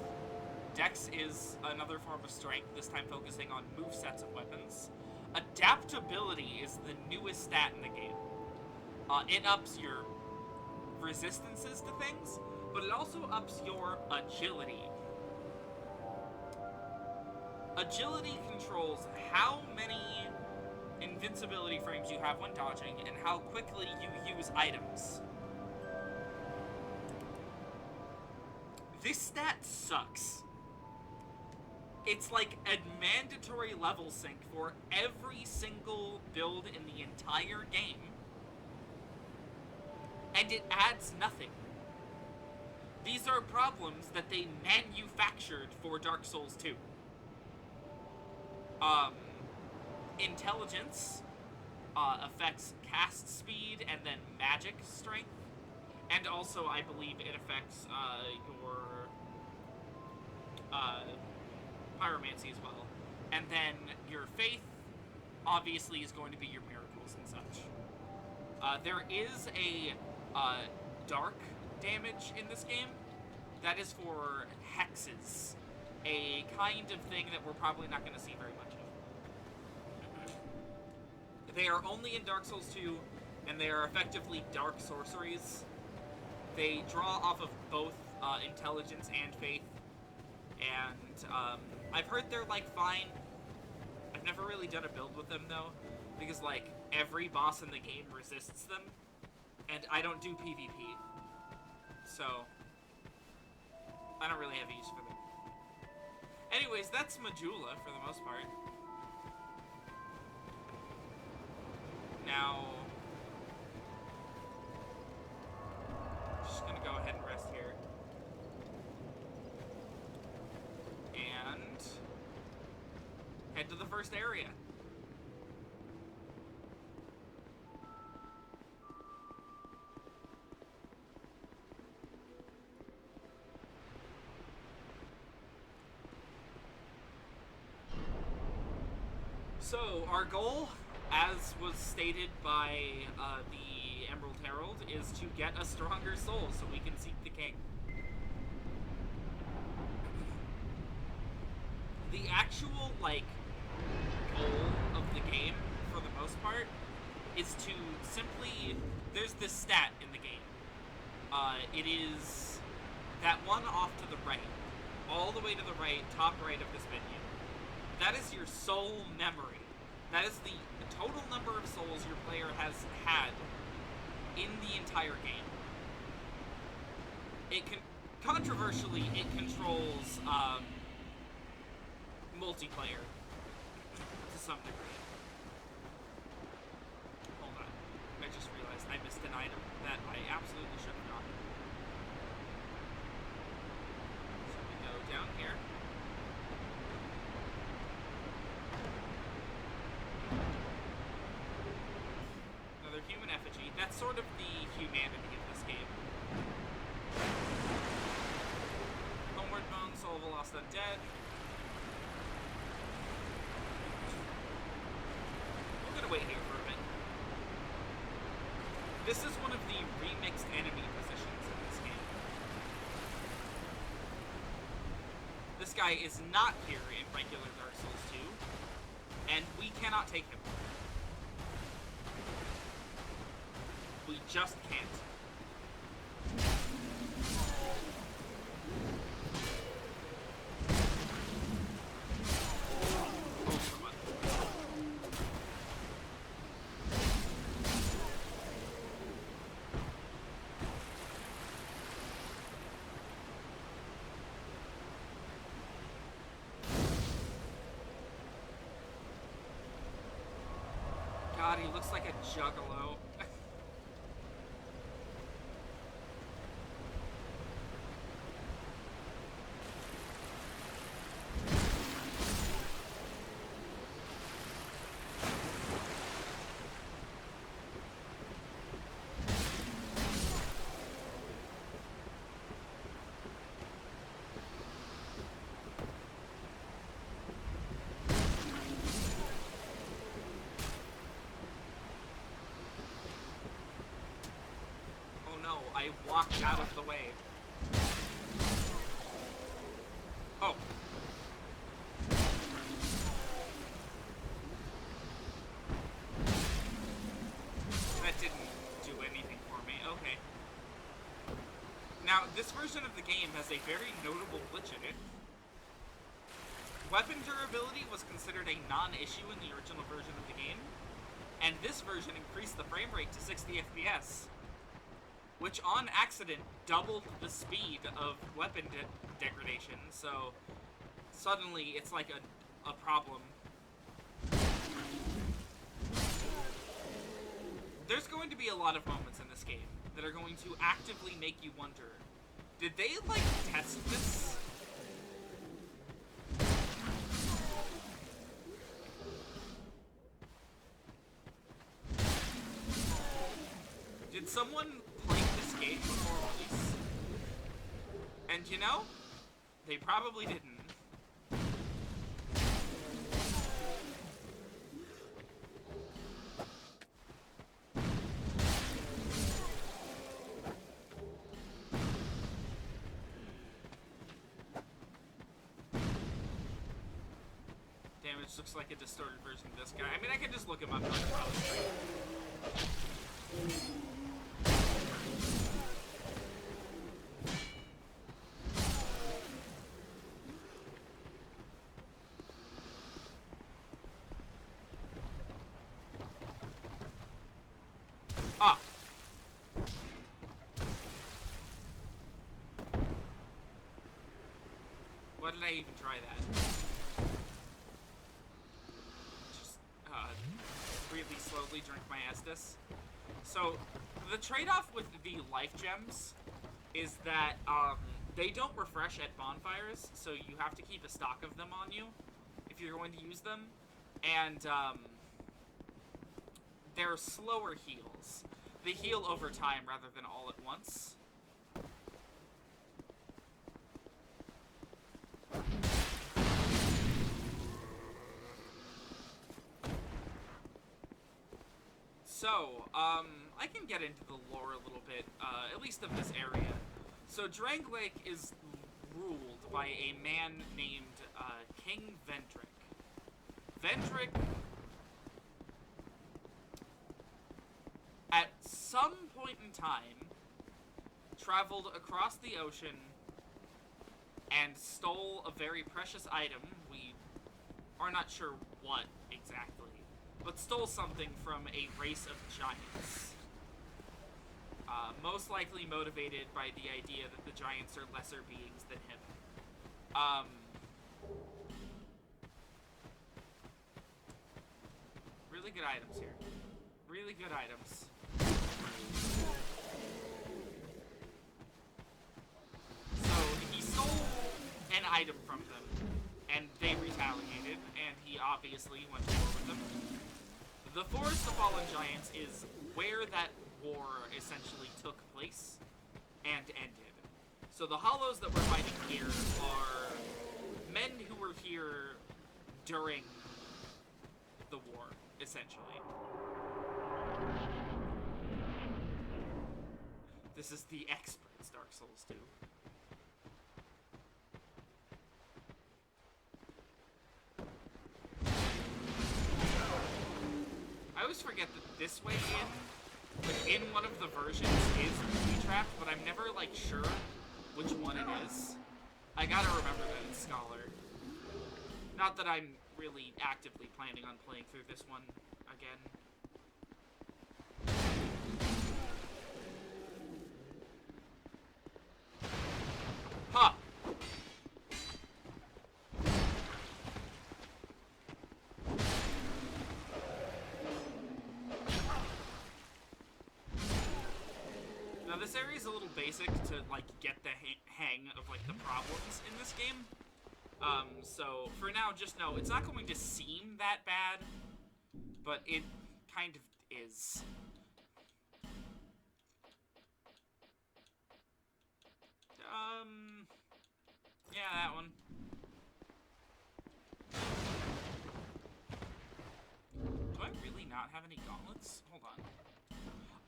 Dex is another form of strength, this time focusing on movesets of weapons. Adaptability is the newest stat in the game. It ups your resistances to things, but it also ups your agility. Agility controls how many invincibility frames you have when dodging and how quickly you use items. This stat sucks. It's like a mandatory level sync for every single build in the entire game, and it adds nothing. These are problems that they manufactured for Dark Souls 2. Intelligence affects cast speed and then magic strength, and also I believe it affects your pyromancy as well. And then your faith obviously is going to be your miracles and such. There is a dark damage in this game that is for hexes, a kind of thing that we're probably not going to see very much of. They are only in Dark Souls 2, and they are effectively dark sorceries. They draw off of both intelligence and faith, and I've heard they're, like, fine. I've never really done a build with them, though, because, like, every boss in the game resists them, and I don't do PvP, so I don't really have use for them. Anyways, that's Majula for the most part. Now, just gonna go ahead and rest here. And head to the first area. So, our goal, as was stated by the Emerald Herald, is to get a stronger soul so we can seek the king. The actual, like, goal of the game, for the most part, is to simply... There's this stat in the game. It is that one off to the right. All the way to the right, top right of this menu. That is your soul memory. That is the total number of souls your player has had in the entire game. It can... Controversially, it controls, multiplayer to some degree. Hold on. I just realized I missed an item that I absolutely should have gotten. So we go down here. Another human effigy. That's sort of the humanity of this game. Homeward Bone, Soul of a Lost Undead. We're gonna wait here for a bit. This is one of the remixed enemy positions in this game. This guy is not here in regular Dark Souls 2, and we cannot take him. We just can't. God, he looks like a juggalo. I walked out of the way. Oh. That didn't do anything for me. Okay. Now, this version of the game has a very notable glitch in it. Weapon durability was considered a non-issue in the original version of the game, and this version increased the frame rate to 60 FPS. Which, on accident, doubled the speed of weapon degradation, so suddenly it's like a problem. There's going to be a lot of moments in this game that are going to actively make you wonder, did they, like, test this? Did someone play this game before release? And you know, they probably didn't. Damage looks like a distorted version of this guy. I mean, I could just look him up on the Ah. Why did I even try that? Just, really slowly drink my Estus. So, the trade-off with the life gems is that, they don't refresh at bonfires, so you have to keep a stock of them on you if you're going to use them. And, they're slower heals. They heal over time rather than all at once. So, I can get into the lore a little bit, at least of this area. So, Drangleic is ruled by a man named, King Vendrick. Vendrick, at some point in time, traveled across the ocean and stole a very precious item. We are not sure what exactly, but stole something from a race of giants. Most likely motivated by the idea that the giants are lesser beings than him. Really good items here. Really good items. So, he stole an item from them, and they retaliated, and he obviously went to war with them. The Forest of Fallen Giants is where that war essentially took place and ended. So the Hollows that we're fighting here are men who were here during the war, essentially. This is the experts, Dark Souls 2. I always forget that this way in one of the versions is booby-trapped, but I'm never, like, sure which one it is. I gotta remember that in Scholar. Not that I'm really actively planning on playing through this one again. Huh! Now this area is a little basic to, like, get the hang of, like, the problems in this game. So for now, just know it's not going to seem that bad, but it kind of is. Yeah, that one. Do I really not have any gauntlets? Hold on.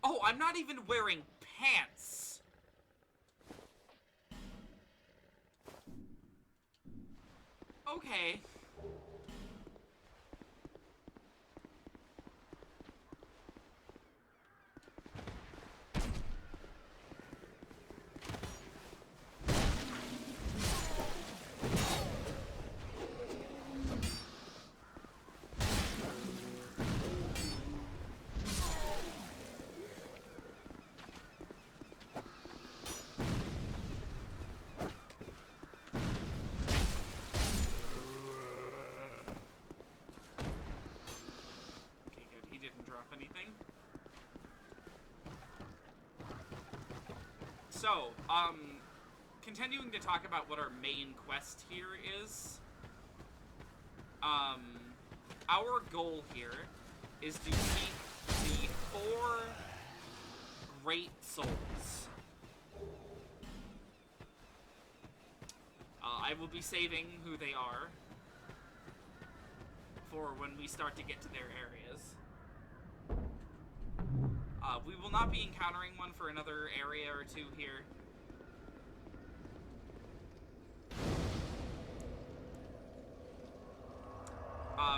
Oh, I'm not even wearing pants! Okay. Anything. So, continuing to talk about what our main quest here is, our goal here is to seek the 4 Great Souls. I will be saving who they are for when we start to get to their areas. We will not be encountering one for another area or two here.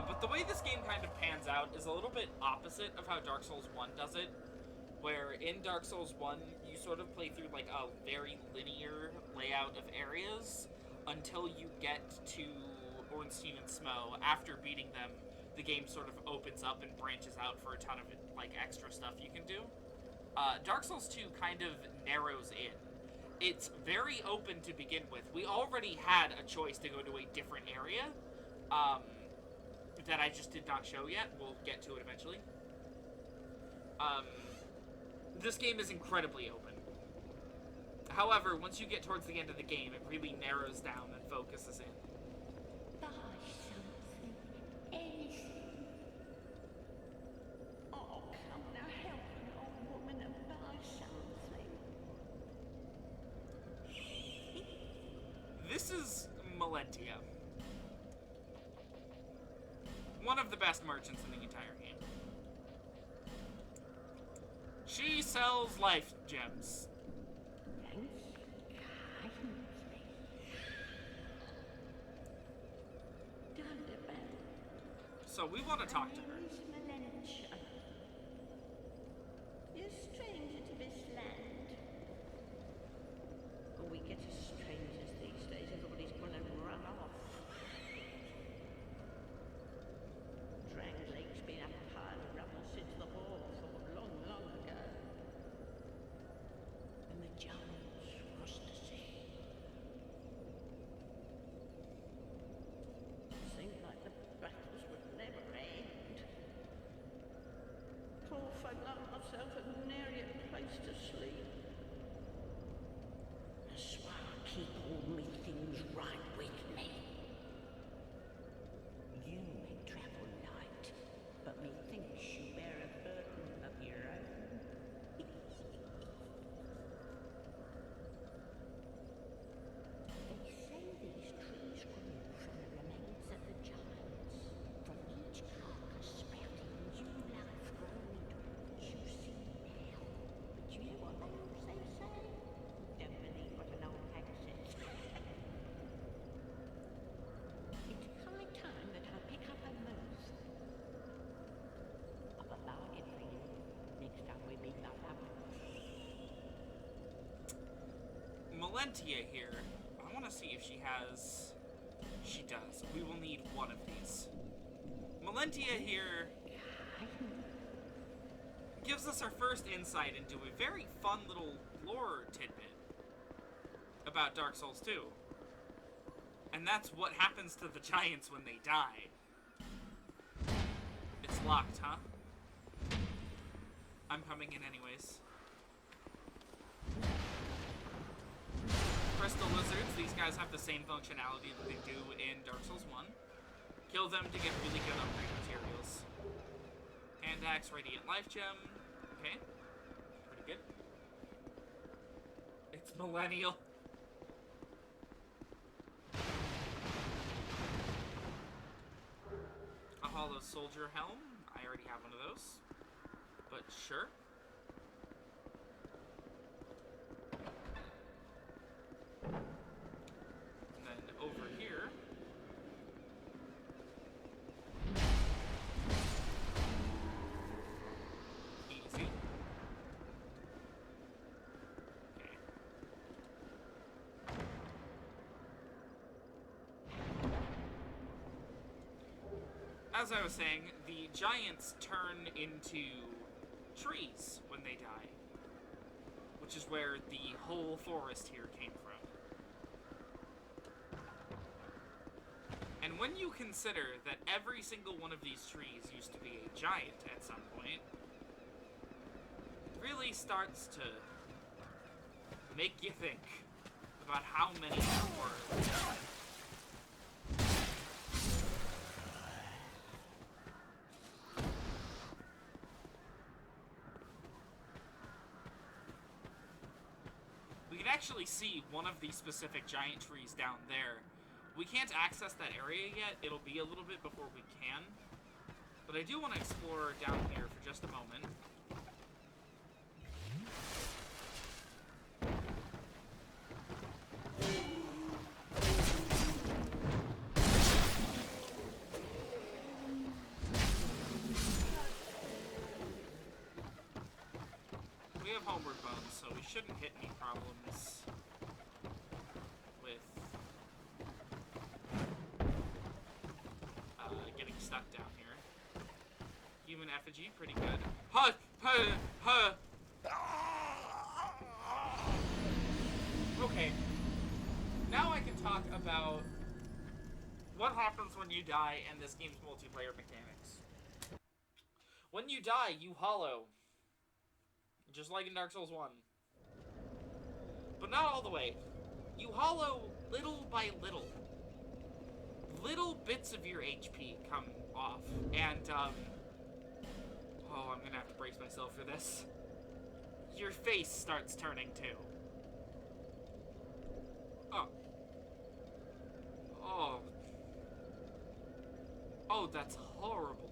But the way this game kind of pans out is a little bit opposite of how Dark Souls 1 does it, where in Dark Souls 1, you sort of play through like a very linear layout of areas until you get to Ornstein and Smough. After beating them, the game sort of opens up and branches out for a ton of like extra stuff you can do. Dark Souls 2 kind of narrows in. it's very open to begin with. We already had a choice to go to a different area that I just did not show yet. We'll get to it eventually. This game is incredibly open. However, once you get towards the end of the game, it really narrows down and focuses in. Buy something. Anything. Oh, come now, help an old woman and buy something. This is Melentia. One of the best merchants in the entire game. She sells life gems. So we want to talk to her. Melentia. You're a stranger to this land. But we get as strangers these days. Everybody's gonna run off. Dranglake's been up a pile of rubble since the war fought long, long ago. And the giants crossed the sea. Seemed like the battles would never end. Poor folk like myself had nary a place to sleep. That's why I keep all me things right with me. You may travel light, but methinks you bear a burden of your own. They say these trees grew from the remains of the giants. From each carcass sprouting new life growing into what you see now. But you know what they also say? Don't believe what an old hag says. It's high time that I pick up a move. I've a bargain for you next time we meet up. Melentia here. I want to see if she has... She does. We will need one of these. Melentia here gives us our first insight into a very fun little lore tidbit about Dark Souls 2. And that's what happens to the giants when they die. It's locked, huh? I'm coming in anyways. Crystal lizards, these guys have the same functionality that they do in Dark Souls 1. Kill them to get really good upgrade materials. Hand axe, radiant life gem. Okay. Pretty good. It's millennial. A hollow soldier helm. I already have one of those. But sure. And then over here. Easy. Okay. As I was saying, the giants turn into trees when they die, which is where the whole forest here came from. And when you consider that every single one of these trees used to be a giant at some point, it really starts to make you think about how many there were. We can actually see one of these specific giant trees down there. We can't access that area yet. It'll be a little bit before we can. But I do want to explore down here for just a moment. We have homeward bones, so we shouldn't hit any problems with getting stuck down here. Human effigy, pretty good. Huh! Huh! Huh! Okay. Now I can talk about what happens when you die and this game's multiplayer mechanics. When you die, you hollow. Just like in Dark Souls 1. But not all the way. You hollow little by little. Little bits of your HP come off. And, oh, I'm gonna have to brace myself for this. Your face starts turning, too. Oh. Oh. Oh, that's horrible.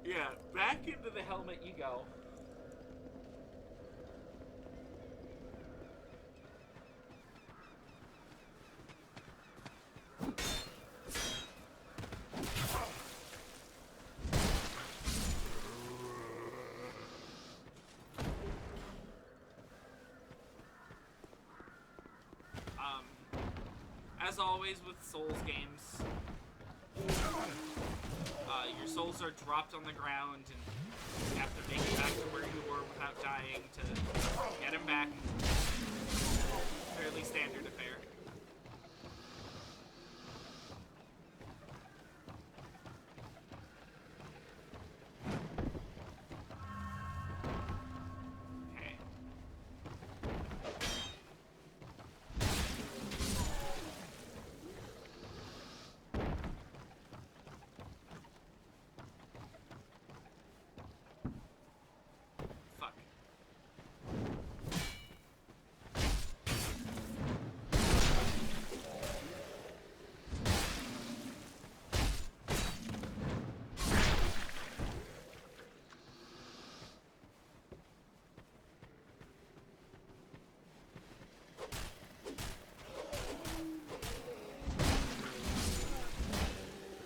Yeah, back into the helmet you go. As always with Souls games, your souls are dropped on the ground and you have to make it back to where you were without dying to get them back. Fairly standard affair. Okay. Fuck.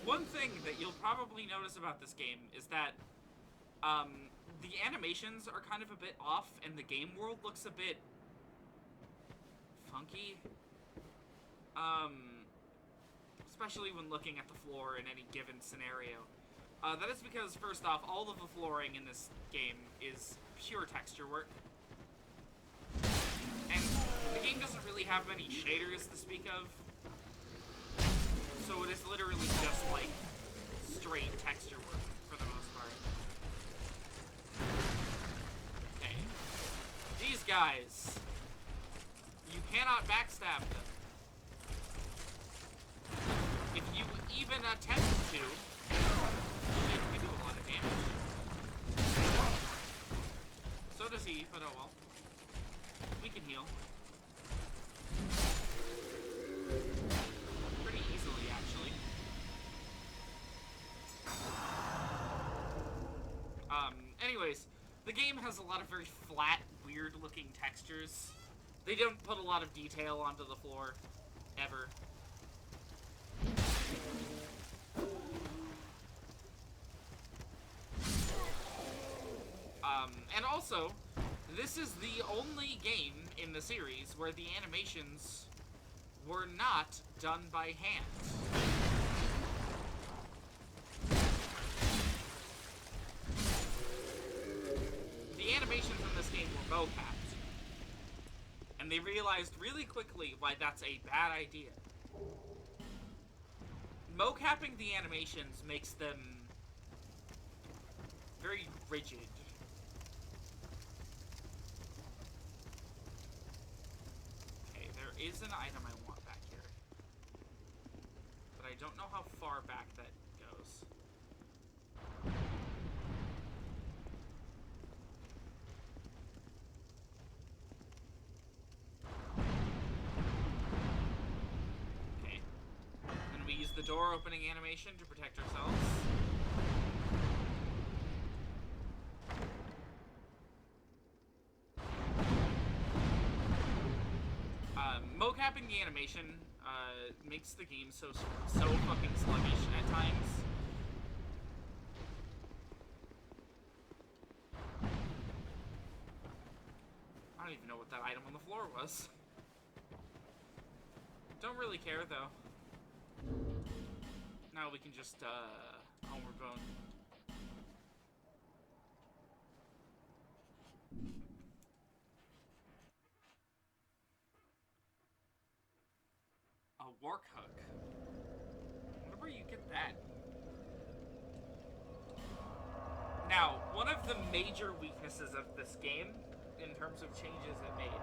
One thing that you'll probably notice about this game is that the animations are kind of a bit off and the game world looks a bit funky. Especially when looking at the floor in any given scenario. That is because, first off, all of the flooring in this game is pure texture work. And the game doesn't really have many shaders to speak of. So it is literally just like straight texture work for the most part. Okay. These guys, you cannot backstab them. If you even attempt to, you do a lot of damage. So does he, but oh well. We can heal. Pretty easily, actually. Anyways, the game has a lot of very flat, weird-looking textures. They don't put a lot of detail onto the floor, ever. And also, this is the only game in the series where the animations were not done by hand. The animations in this game were mocapped. And they realized really quickly why that's a bad idea. Mocapping the animations makes them very rigid. Okay, there is an item I want back here. But I don't know how far back that goes. Okay. And we use the door opening animation to protect ourselves. Mocapping the animation makes the game so fucking sluggish at times. I don't even know what that item on the floor was. Don't really care though. Now we can just homeward bone. Wark Hook. I wonder where you get that. Now, one of the major weaknesses of this game, in terms of changes it made,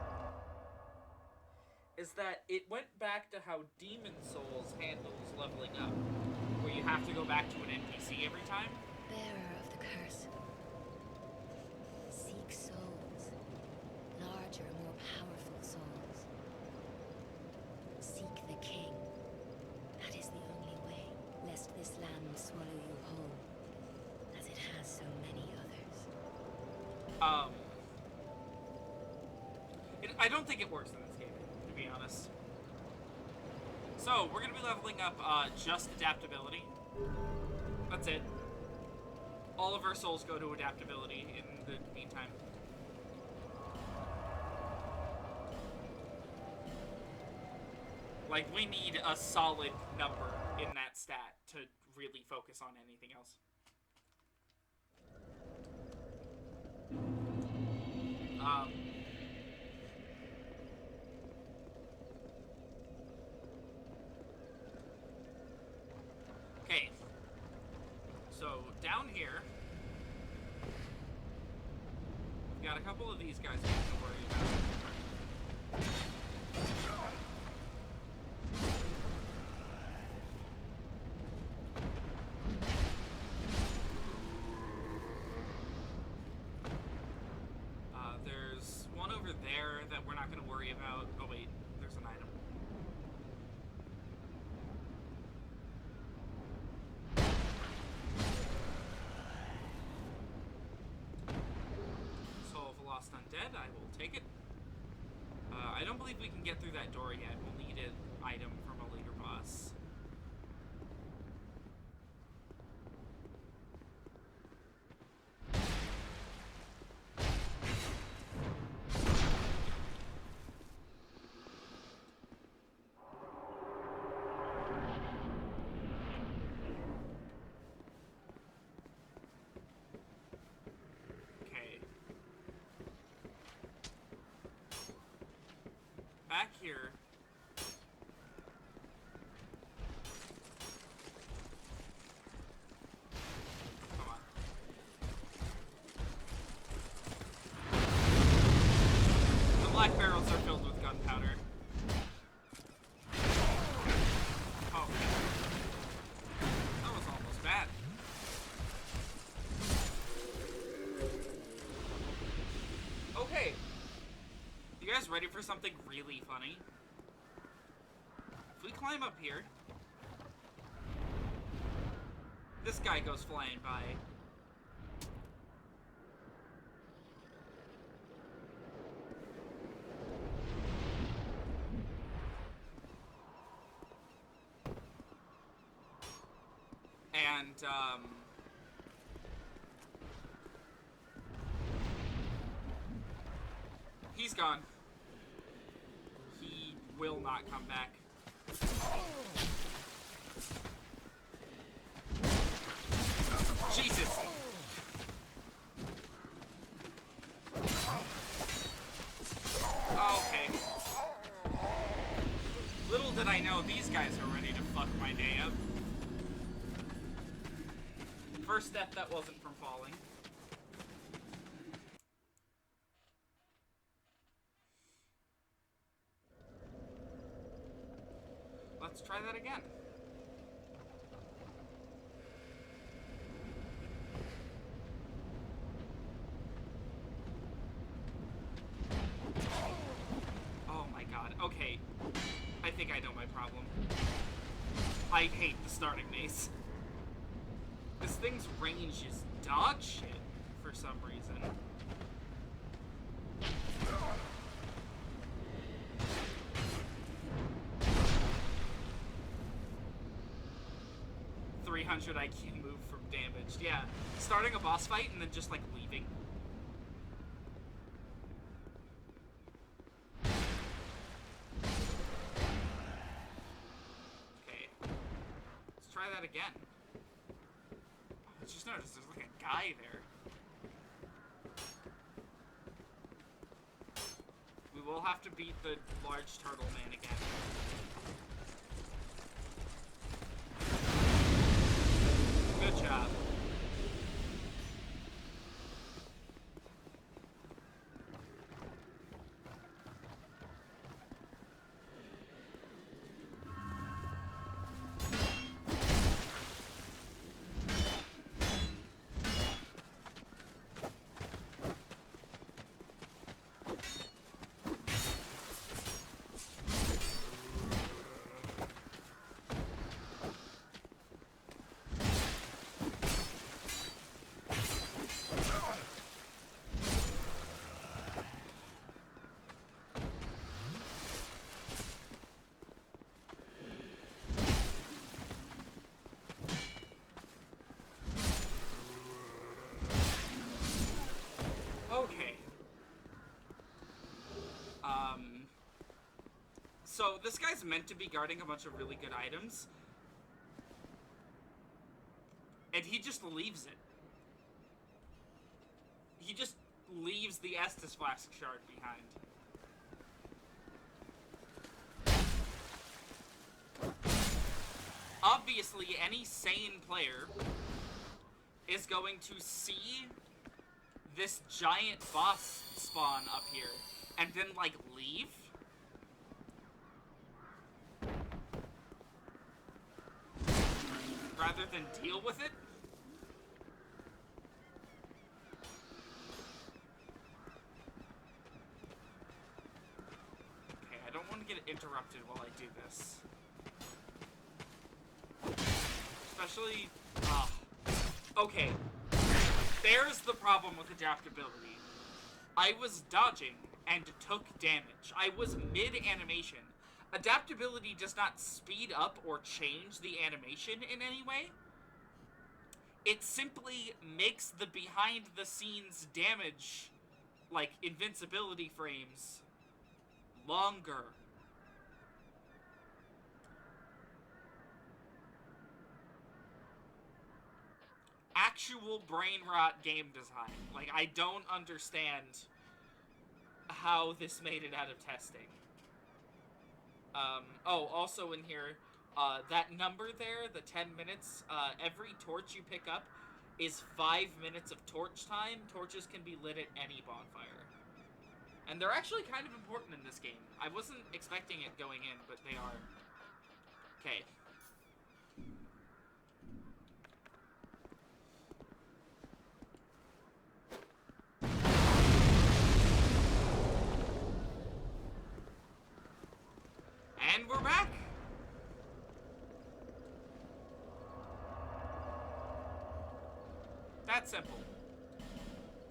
is that it went back to how Demon Souls handles leveling up, where you have to go back to an NPC every time. Bearer of the curse. Seek souls. Larger, more powerful souls. Seek the king. That is the only way, lest this land swallow you whole, as it has so many others. I don't think it works in this game, to be honest. So, we're going to be leveling up just adaptability. That's it. All of our souls go to adaptability in the meantime. Like, we need a solid number in that stat to really focus on anything else. Okay. So, down here, we've got a couple of these guys we have to worry about. There's one over there that we're not going to worry about. Oh wait, there's an item. Soul of a Lost Undead, I will take it. I don't believe we can get through that door yet. We'll need an item from a later boss. Back here. Come on. The black barrels are filled with gunpowder. Oh. That was almost bad. Okay. You guys ready for something really funny? If we climb up here, this guy goes flying by. And, he's gone. He will not come back. Jesus! Okay. Little did I know these guys are ready to fuck my day up. First step that wasn't from falling. Let's try that again. Oh my god. Okay. I think I know my problem. I hate the starting mace. This thing's range is dog shit for some reason. 300 IQ move from damaged. Yeah, starting a boss fight and then just like leaving. Okay, let's try that again. I just noticed there's like a guy there. We will have to beat the large turtle man again. Good job. Okay. So this guy's meant to be guarding a bunch of really good items. And he just leaves it. He just leaves the Estus Flask shard behind. Obviously, any sane player is going to see this giant boss spawn up here and then, like, leave. Rather than deal with it. Okay, I don't want to get interrupted while I do this. Especially, okay. There's the problem with adaptability. I was dodging and took damage. I was mid-animation. Adaptability does not speed up or change the animation in any way. It simply makes the behind-the-scenes damage, like invincibility frames, longer. Actual brain rot game design. Like, I don't understand how this made it out of testing. Oh, also in here, that number there, the 10 minutes, every torch you pick up is 5 minutes of torch time. Torches can be lit at any bonfire. And they're actually kind of important in this game. I wasn't expecting it going in, but they are. Okay. And we're back! That's simple.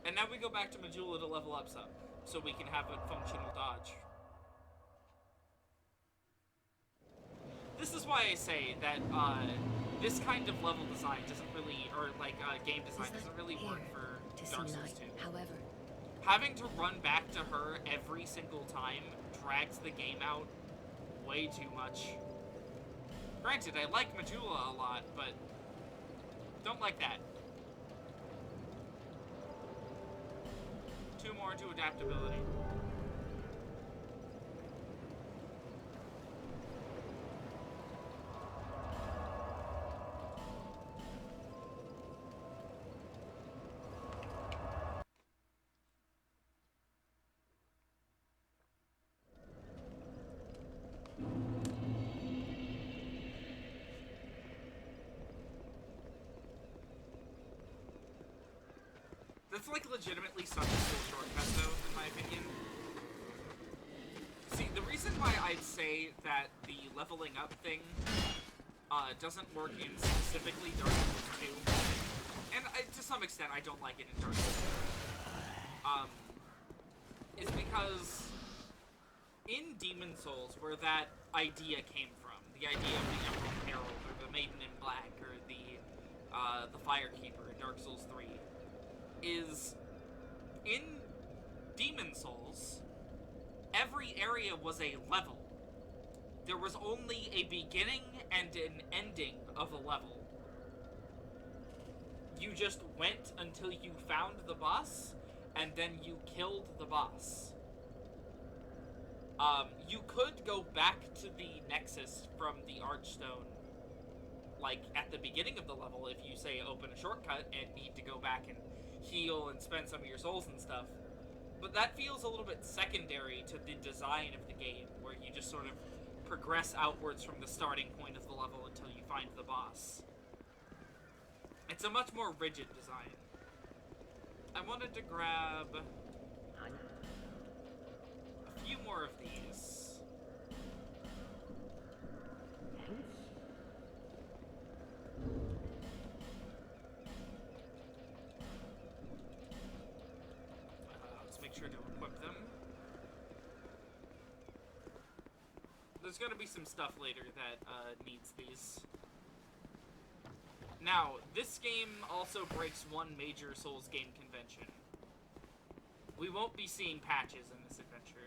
And now we go back to Majula to level up some, so we can have a functional dodge. This is why I say that, this kind of level design doesn't really, or like, game design doesn't really work for Dark Souls 2. However, having to run back to her every single time drags the game out way too much. Granted, I like Majula a lot, but don't like that. 2 more to adaptability. That's like legitimately such a cool shortcut though, in my opinion. See, the reason why I'd say that the leveling up thing doesn't work in specifically Dark Souls 2, and to some extent I don't like it in Dark Souls 2, is because in Demon Souls, where that idea came from, the idea of the Emerald Herald, or the Maiden in Black, or the Firekeeper in Dark Souls 3, is in Demon Souls, every area was a level. There was only a beginning and an ending of a level. You just went until you found the boss, and then you killed the boss. You could go back to the Nexus from the Archstone like at the beginning of the level if you say open a shortcut and need to go back and heal and spend some of your souls and stuff. But that feels a little bit secondary to the design of the game, where you just sort of progress outwards from the starting point of the level until you find the boss. It's a much more rigid design. I wanted to grab a few more of these. Let's make sure to equip them. There's going to be some stuff later that needs these. Now, this game also breaks one major Souls game convention. We won't be seeing patches in this adventure.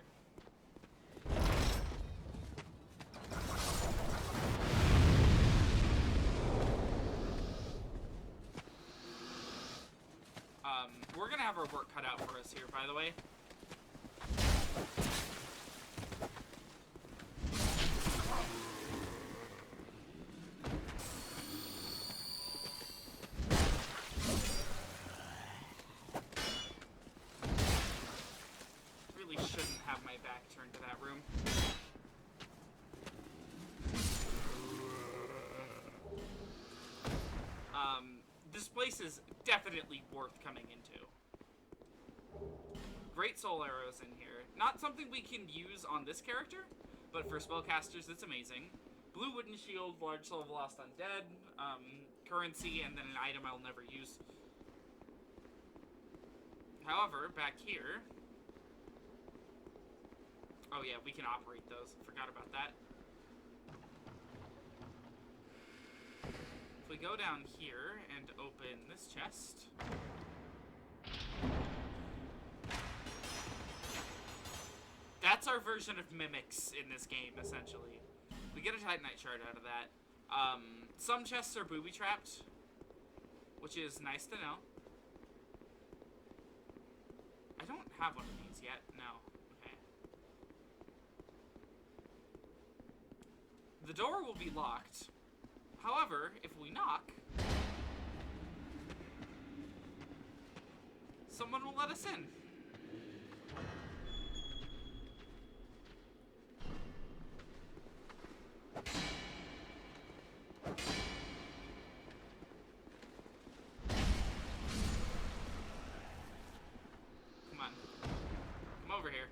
We're gonna have our work cut out for us here, by the way. Really shouldn't have my back turned to that room. This place is definitely worth coming into. Great soul arrows in here. Not something we can use on this character, but for spellcasters it's amazing. Blue wooden shield, large soul of lost undead, currency, and then an item I'll never use. However, back here... Oh yeah, we can operate those. Forgot about that. If we go down here and open this chest... That's our version of mimics in this game, essentially. We get a Titanite shard out of that. Some chests are booby-trapped, which is nice to know. I don't have one of these yet. No. Okay. The door will be locked. However, if we knock, someone will let us in. Come on. Come over here.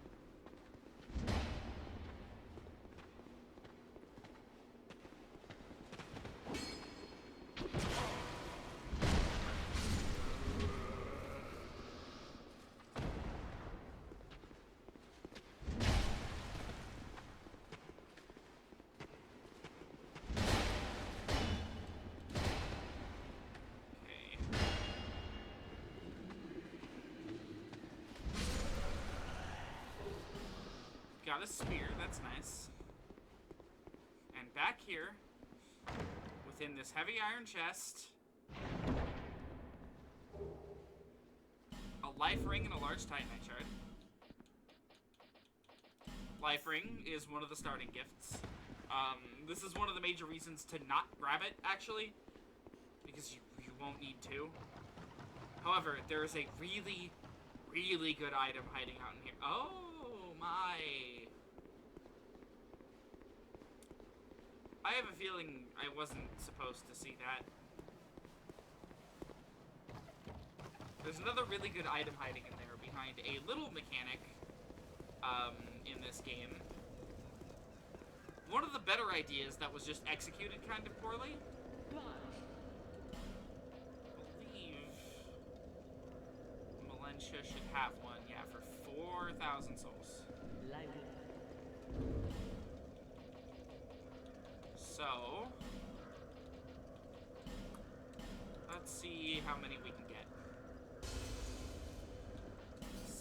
Got a spear, that's nice. And back here, within this heavy iron chest, a life ring and a large Titanite shard. Life ring is one of the starting gifts. This is one of the major reasons to not grab it, actually, because you won't need to. However, there is a really, really good item hiding out in here. Oh my! I have a feeling I wasn't supposed to see that. There's another really good item hiding in there behind a little mechanic in this game. One of the better ideas that was just executed kind of poorly. I believe Melentia should have one, yeah, for 4,000 souls. So, let's see how many we can get.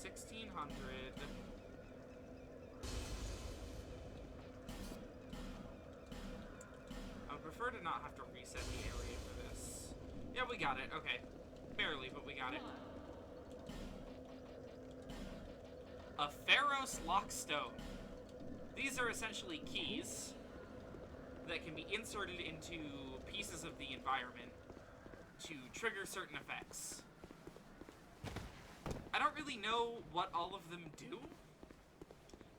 1,600. I would prefer to not have to reset the area for this. Yeah, we got it. Okay. Barely, but we got it. A Pharos Lockstone. These are essentially keys that can be inserted into pieces of the environment to trigger certain effects. I don't really know what all of them do,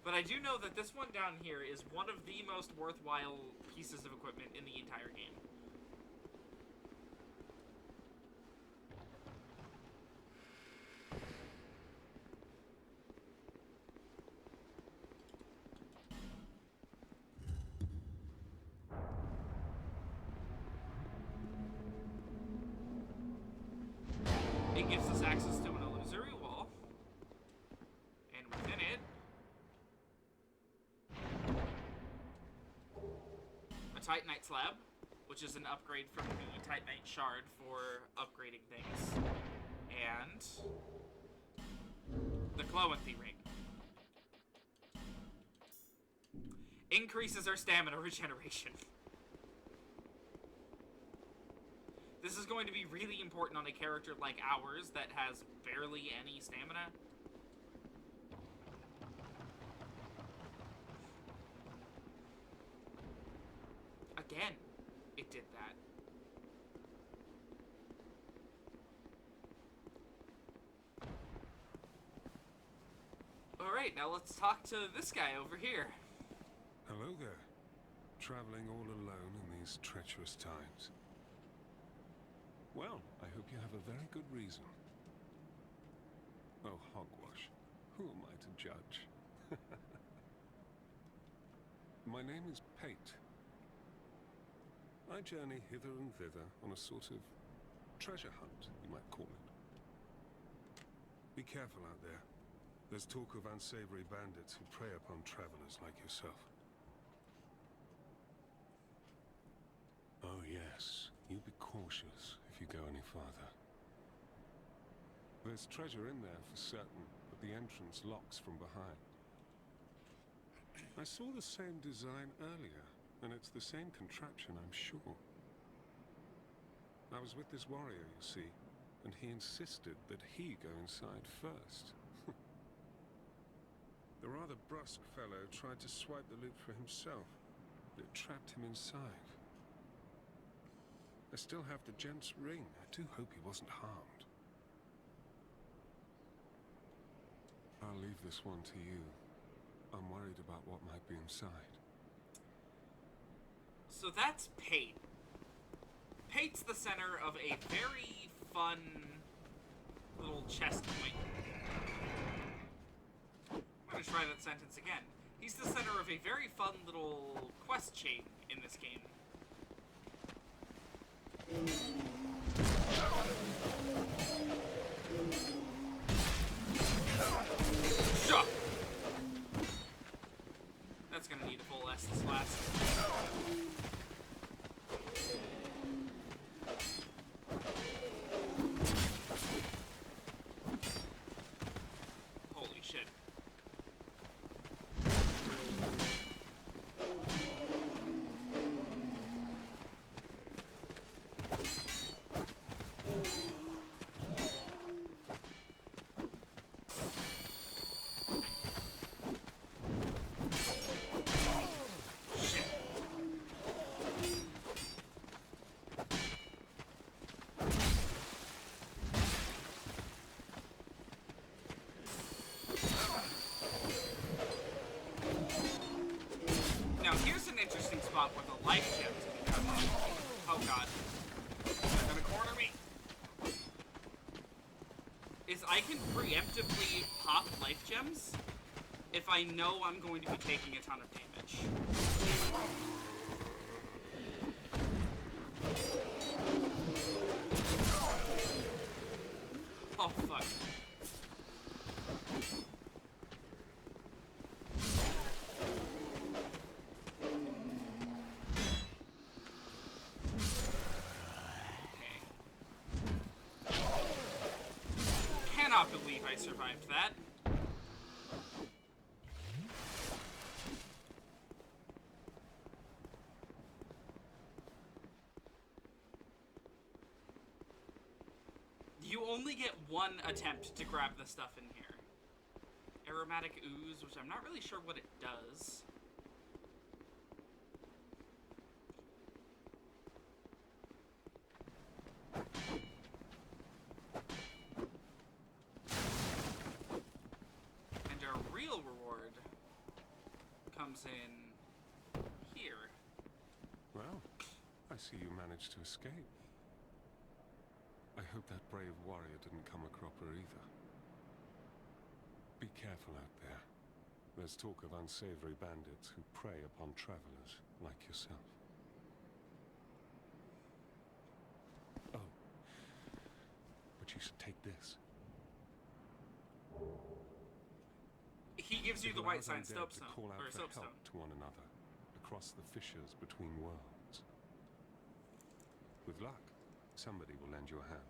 but I do know that this one down here is one of the most worthwhile pieces of equipment in the entire game. It gives us access to an illusory wall, and within it, a Titanite slab, which is an upgrade from the Titanite shard for upgrading things, and the Cloanthy ring. Increases our stamina regeneration. This is going to be really important on a character like ours that has barely any stamina. Again, it did that. Alright, now let's talk to this guy over here. Hello there. Traveling all alone in these treacherous times. Well, I hope you have a very good reason. Oh, hogwash. Who am I to judge? My name is Pate. I journey hither and thither on a sort of treasure hunt, you might call it. Be careful out there. There's talk of unsavory bandits who prey upon travelers like yourself. Oh yes, you be cautious if you go any farther. There's treasure in there for certain, but the entrance locks from behind. I saw the same design earlier, and it's the same contraption, I'm sure. I was with this warrior, you see, and he insisted that he go inside first. The rather brusque fellow tried to swipe the loot for himself, but it trapped him inside. I still have the gent's ring. I do hope he wasn't harmed. I'll leave this one to you. I'm worried about what might be inside. So that's Pate. Pate's the center of a very fun little chest point. I'm gonna try that sentence again. He's the center of a very fun little quest chain in this game. Shut! That's gonna need a full Estus Flask. Holy shit. Now here's an interesting spot where the life gems become... Oh god. They're gonna corner me. Is I can preemptively pop life gems if I know I'm going to be taking a ton of damage. Oh fuck. Cannot believe I survived that. You only get one attempt to grab the stuff in here. Aromatic ooze, which I'm not really sure what it does. comes in here. Well, I see you managed to escape. I hope that brave warrior didn't come a cropper either. Be careful out there. There's talk of unsavory bandits who prey upon travelers like yourself. Oh, but you should take this. He gives you It the white allows sign undead to soapstone, call out or for soapstone. help to one another across the fissures between worlds. With luck, somebody will lend you a hand.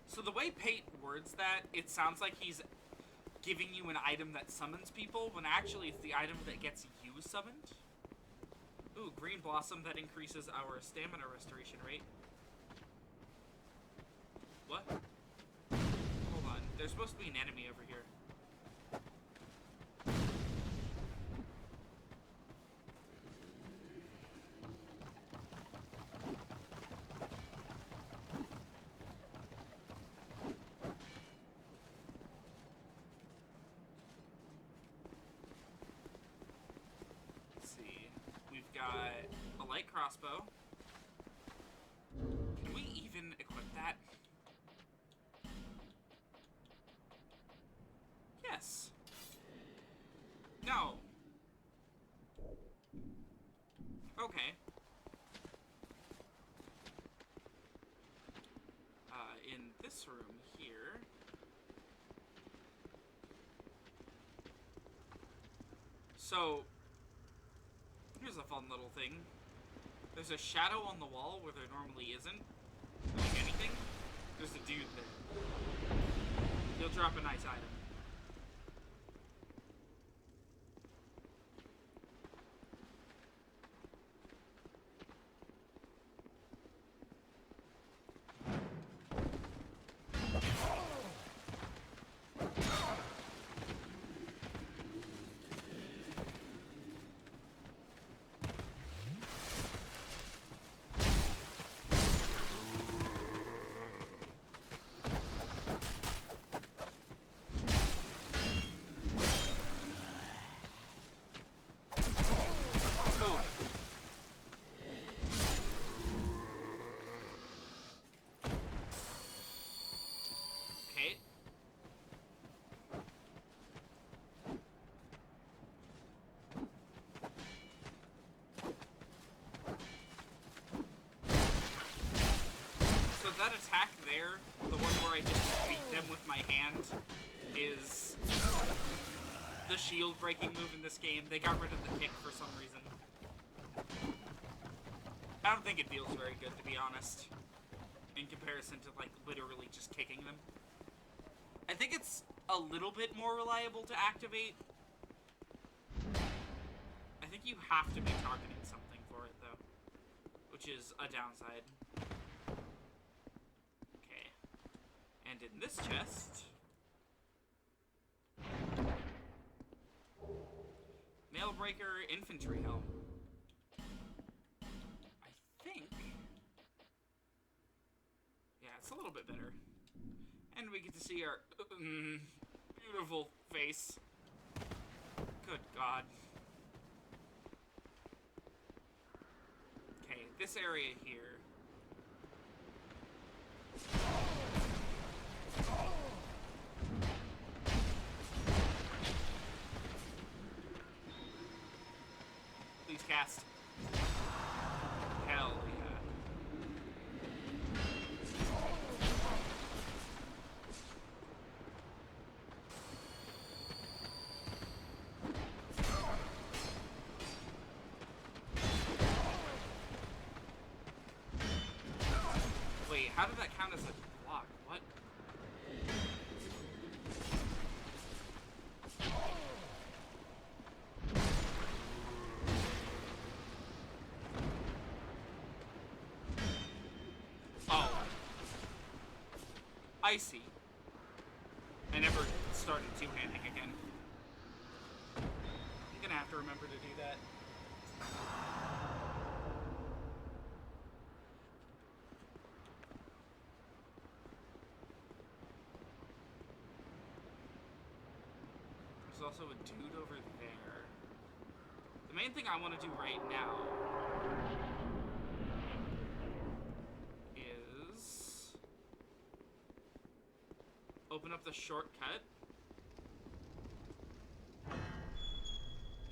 So the way Pate words that, it sounds like he's giving you an item that summons people, when actually it's the item that gets you summoned. Ooh, green blossom that increases our stamina restoration rate. What? Hold on, there's supposed to be an enemy over here. Got a light crossbow. Can we even equip that? Yes. No. Okay. In this room here. So, here's a fun little thing. There's a shadow on the wall where there normally isn't. Like anything. There's a dude there. He'll drop a nice item. That attack there, the one where I just beat them with my hand, is the shield breaking move in this game. They got rid of the kick for some reason. I don't think it feels very good, to be honest, in comparison to, like, literally just kicking them. I think it's a little bit more reliable to activate. I think you have to be targeting something for it, though, which is a downside. And in this chest, Nailbreaker Infantry Helm. I think, yeah, it's a little bit better. And we get to see our beautiful face. Good God. Okay, this area here. Please cast. Hell yeah. Wait, how did that count as a block? What? I see. I never started two-handing again. I'm gonna have to remember to do that. There's also a dude over there. The main thing I want to do right now is open up the shortcut,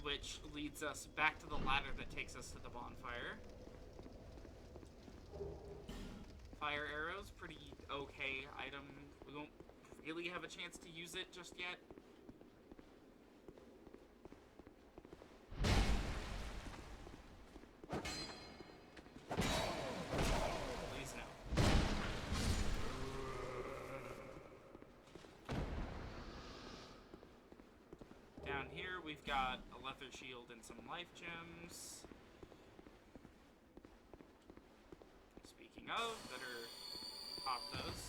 which leads us back to the ladder that takes us to the bonfire. Fire arrows, pretty okay item. We won't really have a chance to use it just yet. Please no. Down here we've got a leather shield and some life gems. Speaking of, better pop those.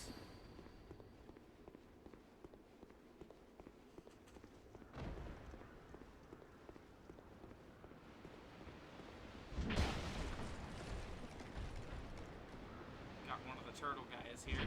Got one of the turtle guys here.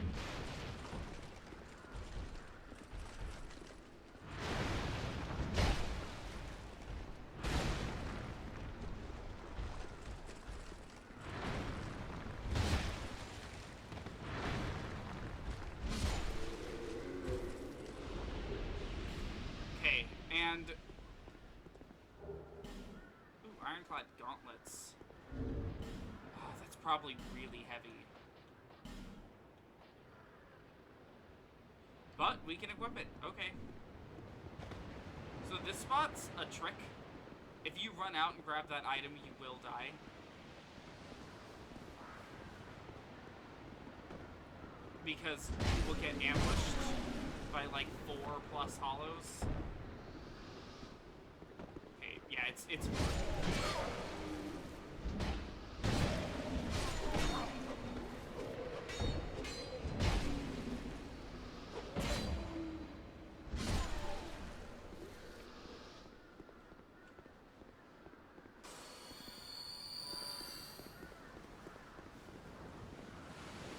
Okay, and ooh, ironclad gauntlets. Oh, that's probably really heavy. But we can equip it. Okay. So this spot's a trick. If you run out and grab that item, you will die. Because you will get ambushed by like 4+ hollows. Okay, yeah, it's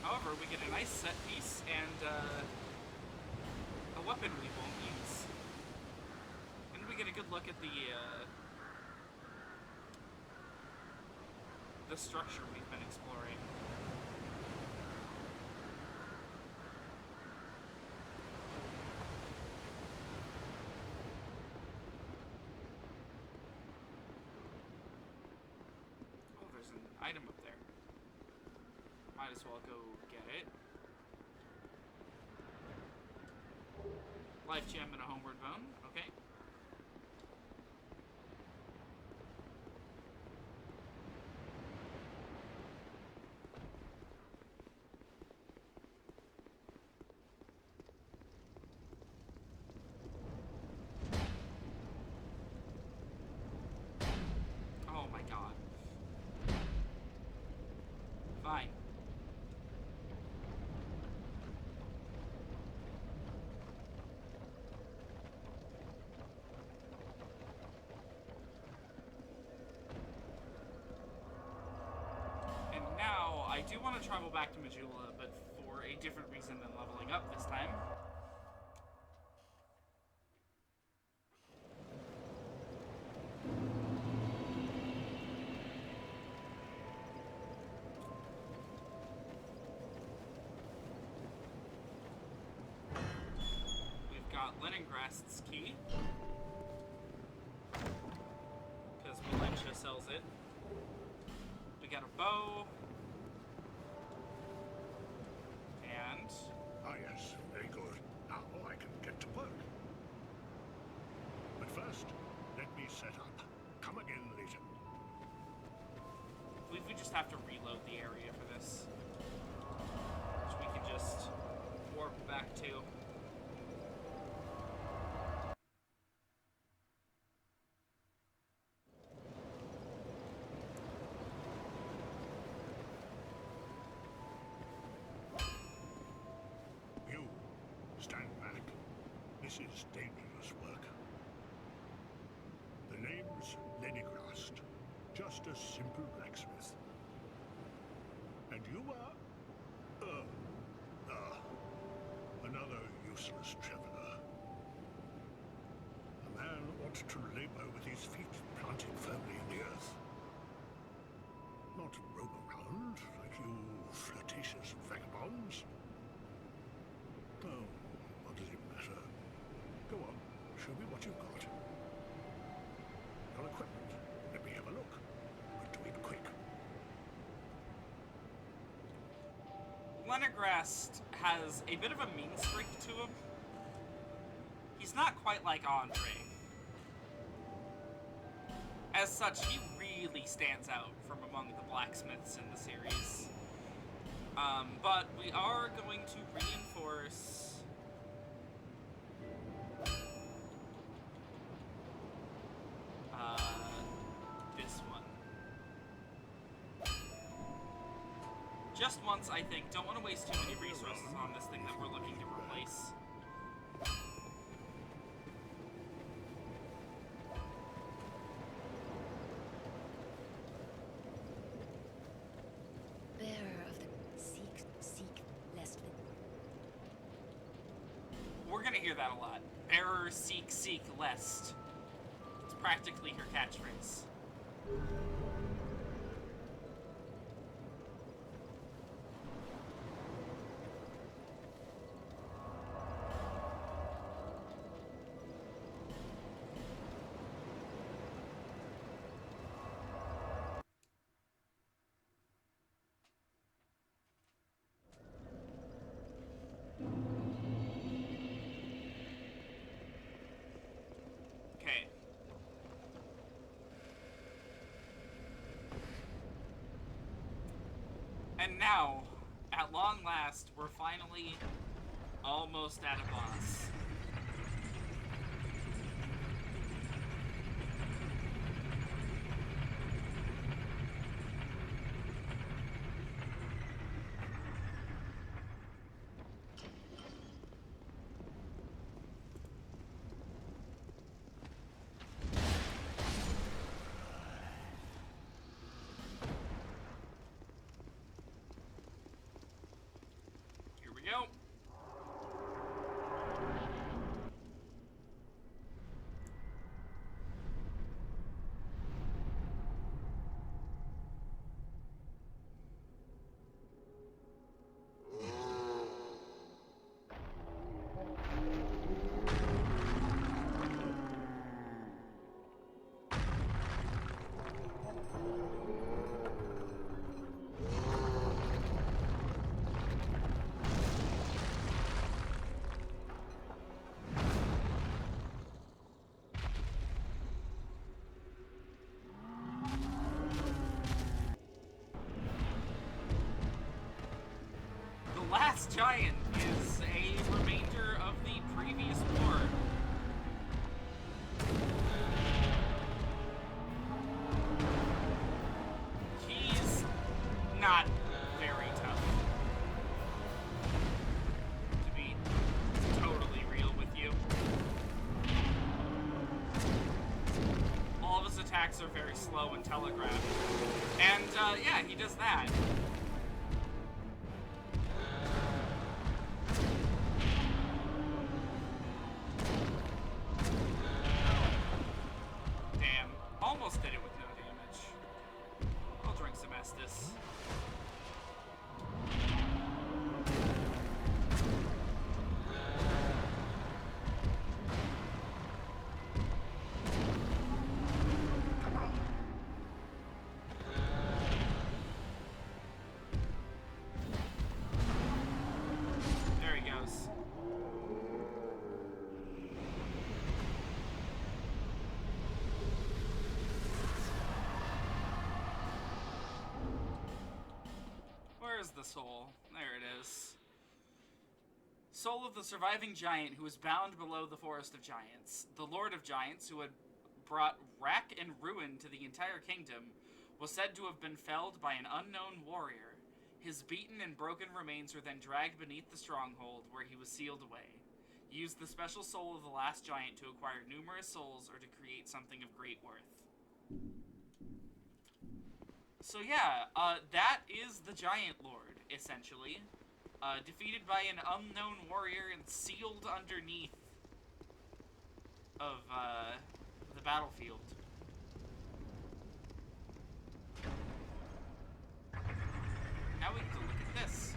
However, we get a nice set piece and a weapon we won't use. And we get a good look at the structure we've been exploring. Oh, there's an item up there. Might as well go get it. Life gem and a homeward bone. Okay. Oh my god. Fine. And now, I do want to travel back to Majula, but for a different reason than leveling up this time. We've got Leningrad's key, because Valencia sells it. We got a bow. And Ah, yes, very good. Now I can get to work. But first, let me set up. Come again later. I believe we just have to reload the area for this, which we can just warp back to. You, stand back. This is dangerous work. The name's Lenigrast. Just a simple blacksmith. And you are... another useless traveler. A man what you've got. Your equipment. Let me have a look. But do it quick. Lenegrast has a bit of a mean streak to him. He's not quite like Andre. As such, he really stands out from among the blacksmiths in the series. But we are going to reinforce... this one. Just once, I think. Don't want to waste too many resources on this thing that we're looking to replace. Bearer of the seek lest the... We're gonna hear that a lot. Bearer, seek lest. It's practically her catchphrase. Okay. And now, at long last, we're finally almost at a boss. Here we go. The last giant is a remainder of the previous war. He's not very tough. To be totally real with you. All of his attacks are very slow and telegraphed. And, yeah, he does that. Damn. Almost did it with no damage. I'll drink some Estus. There he goes. Where's the soul? There it is. Soul of the surviving giant who was bound below the Forest of Giants. The Lord of Giants, who had brought wrack and ruin to the entire kingdom, was said to have been felled by an unknown warrior. His beaten and broken remains were then dragged beneath the stronghold, where he was sealed away. He used the special soul of the last giant to acquire numerous souls or to create something of great worth. So yeah, that is the Giant Lord, essentially. Defeated by an unknown warrior and sealed underneath of, the battlefield. Now we get to look at this.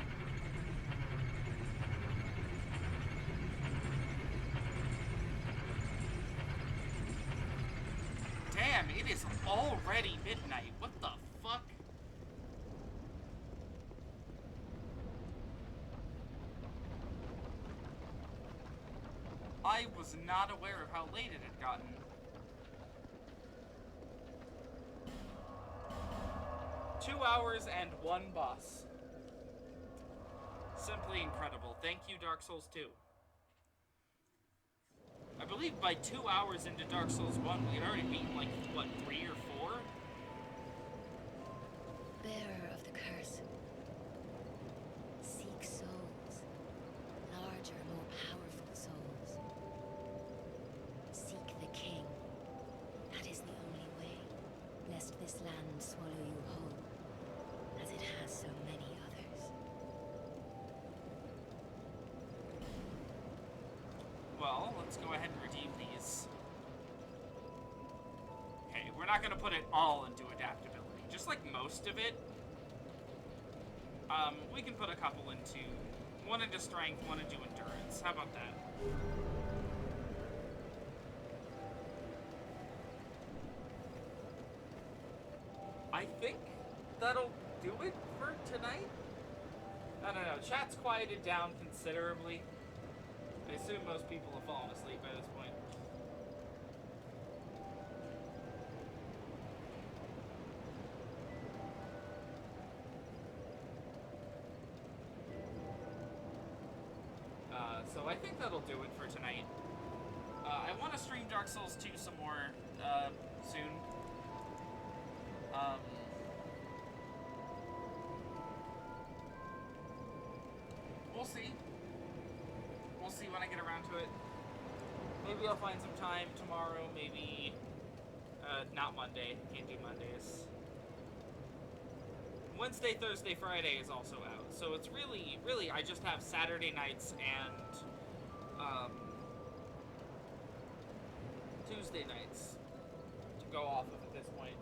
Damn, it is already midnight. What the fuck? I was not aware of how late it had gotten. Two hours and one boss. Simply incredible. Thank you, Dark Souls 2. I believe by 2 hours into Dark Souls 1, we had already beaten, like, what, 3 or 4? Bearer of the curse. Seek souls. Larger, more powerful souls. Seek the king. That is the only way, lest this land swallow you whole, as it has so many others. Well, let's go ahead and redeem these. Okay, we're not gonna put it all into adaptability. Just like most of it, we can put a couple into, one into strength, one into endurance. How about that? I think that'll do it for tonight. I don't know, chat's quieted down considerably. I assume most people have fallen asleep by this point. So I think that'll do it for tonight. I want to stream Dark Souls 2 some more soon. We'll see. We'll see when I get around to it. Maybe I'll find some time tomorrow, maybe not Monday. Can't do Mondays. Wednesday, Thursday, Friday is also out. So it's really, I just have Saturday nights and Tuesday nights to go off of at this point.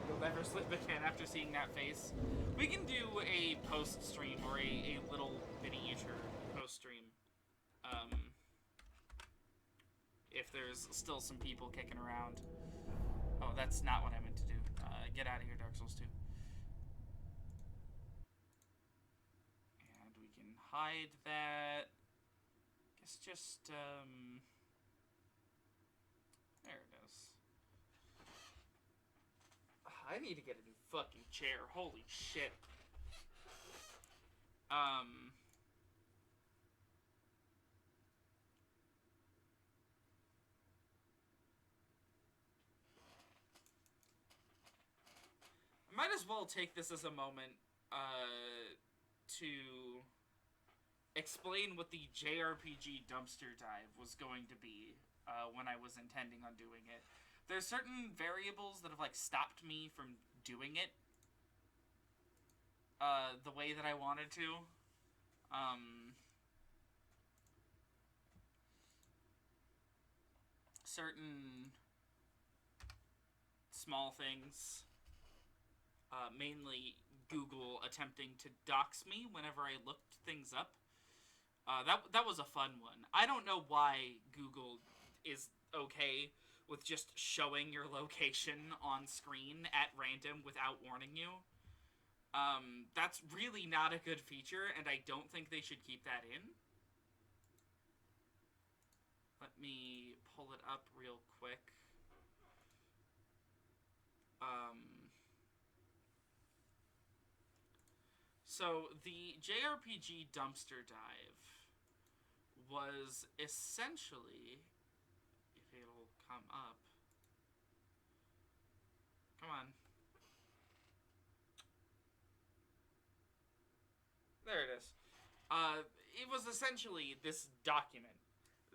You'll never sleep again after seeing that face. We can do a post stream or a little miniature post stream. If there's still some people kicking around. Oh, that's not what I meant to do. Get out of here, Dark Souls 2. And we can hide that. Guess just, there it is. I need to get a new fucking chair. Holy shit. I might as well take this as a moment to explain what the JRPG dumpster dive was going to be when I was intending on doing it. There's certain variables that have like stopped me from doing it the way that I wanted to. Certain small things. Mainly Google attempting to dox me whenever I looked things up. That was a fun one. I don't know why Google is okay with just showing your location on screen at random without warning you. That's really not a good feature, and I don't think they should keep that in. Let me pull it up real quick. So, the JRPG dumpster dive was essentially, if it'll come up, come on. There it is. It was essentially this document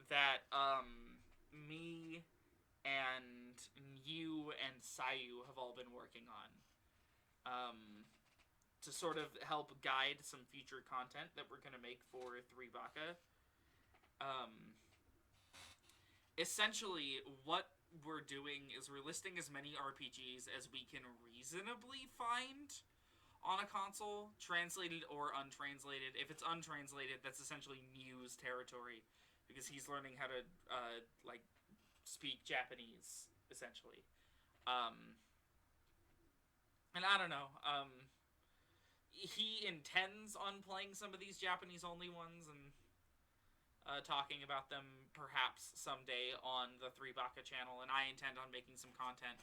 that, me and you and Sayu have all been working on. To sort of help guide some future content that we're going to make for 3Baka. Essentially, what we're doing is we're listing as many RPGs as we can reasonably find on a console, translated or untranslated. If it's untranslated, that's essentially Mew's territory, because he's learning how to, like, speak Japanese essentially. And I don't know. He intends on playing some of these Japanese-only ones and talking about them perhaps someday on the 3Baka channel, and I intend on making some content.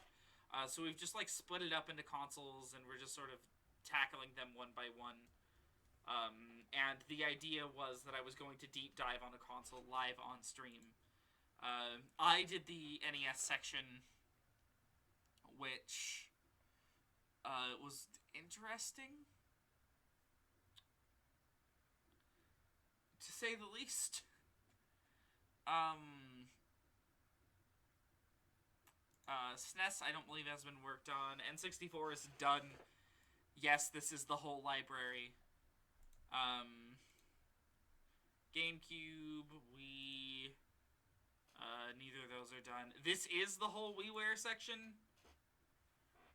So we've just like split it up into consoles, and we're just sort of tackling them one by one. And the idea was that I was going to deep dive on a console live on stream. I did the NES section, which was interesting, to say the least. SNES, I don't believe has been worked on. N64 is done. Yes, this is the whole library. GameCube, Wii, neither of those are done. This is the whole WiiWare section.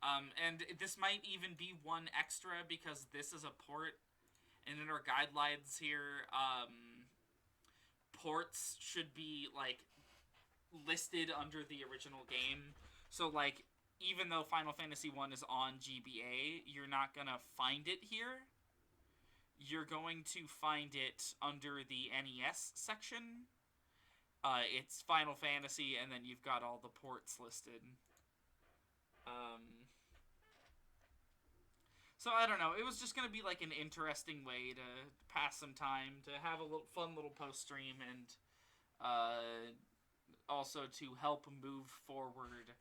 And this might even be one extra because this is a port. And in our guidelines here, ports should be, like, listed under the original game. So, like, even though Final Fantasy 1 is on GBA, you're not gonna find it here. You're going to find it under the NES section. It's Final Fantasy, and then you've got all the ports listed. So I don't know. It was just gonna be like an interesting way to pass some time, to have a fun little post stream, and also to help move forward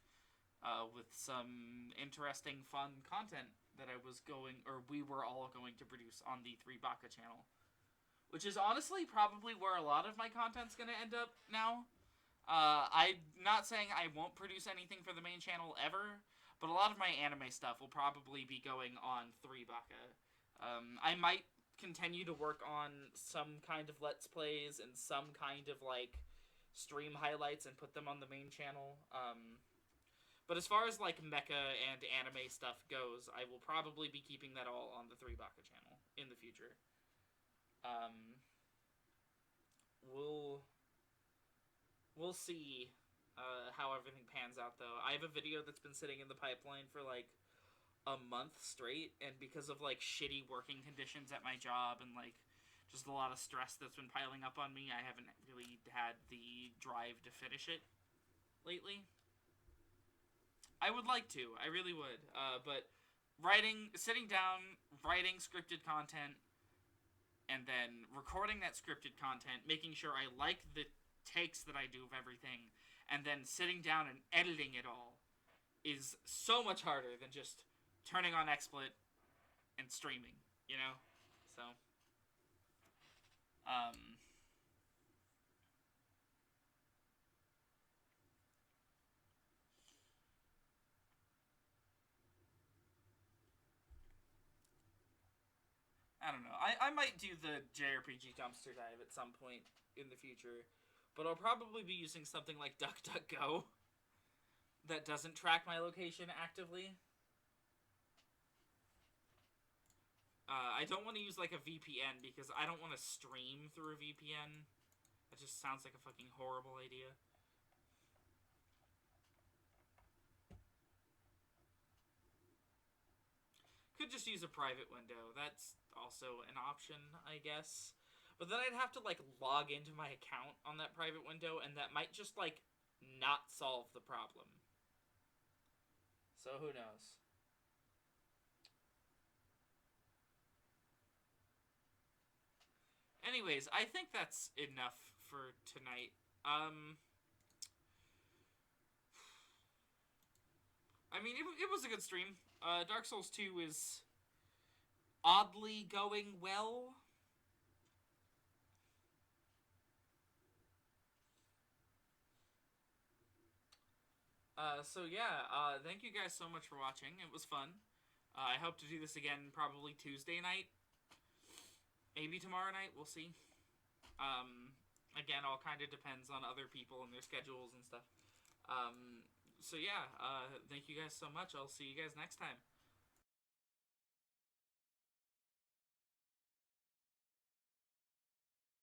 with some interesting, fun content that we were all going to produce on the 3Baka channel, which is honestly probably where a lot of my content's gonna end up now. I'm not saying I won't produce anything for the main channel ever. But a lot of my anime stuff will probably be going on 3Baka. I might continue to work on some kind of Let's Plays and some kind of, like, stream highlights and put them on the main channel. But as far as, like, mecha and anime stuff goes, I will probably be keeping that all on the 3Baka channel in the future. We'll see how everything pans out, though. I have a video that's been sitting in the pipeline for, like, a month straight, and because of, like, shitty working conditions at my job and, like, just a lot of stress that's been piling up on me, I haven't really had the drive to finish it lately. I would like to. I really would. But sitting down, writing scripted content, and then recording that scripted content, making sure I like the takes that I do of everything, and then sitting down and editing it all is so much harder than just turning on XSplit and streaming, you know? So, I don't know. I might do the JRPG dumpster dive at some point in the future, but I'll probably be using something like DuckDuckGo that doesn't track my location actively. I don't want to use, like, a VPN because I don't want to stream through a VPN. That just sounds like a fucking horrible idea. Could just use a private window. That's also an option, I guess. But then I'd have to, like, log into my account on that private window, and that might just, like, not solve the problem. So who knows? Anyways, I think that's enough for tonight. I mean, it was a good stream. Dark Souls 2 is oddly going well. So yeah, thank you guys so much for watching. It was fun. I hope to do this again probably Tuesday night. Maybe tomorrow night, we'll see. Again, all kind of depends on other people and their schedules and stuff. So yeah, thank you guys so much. I'll see you guys next time.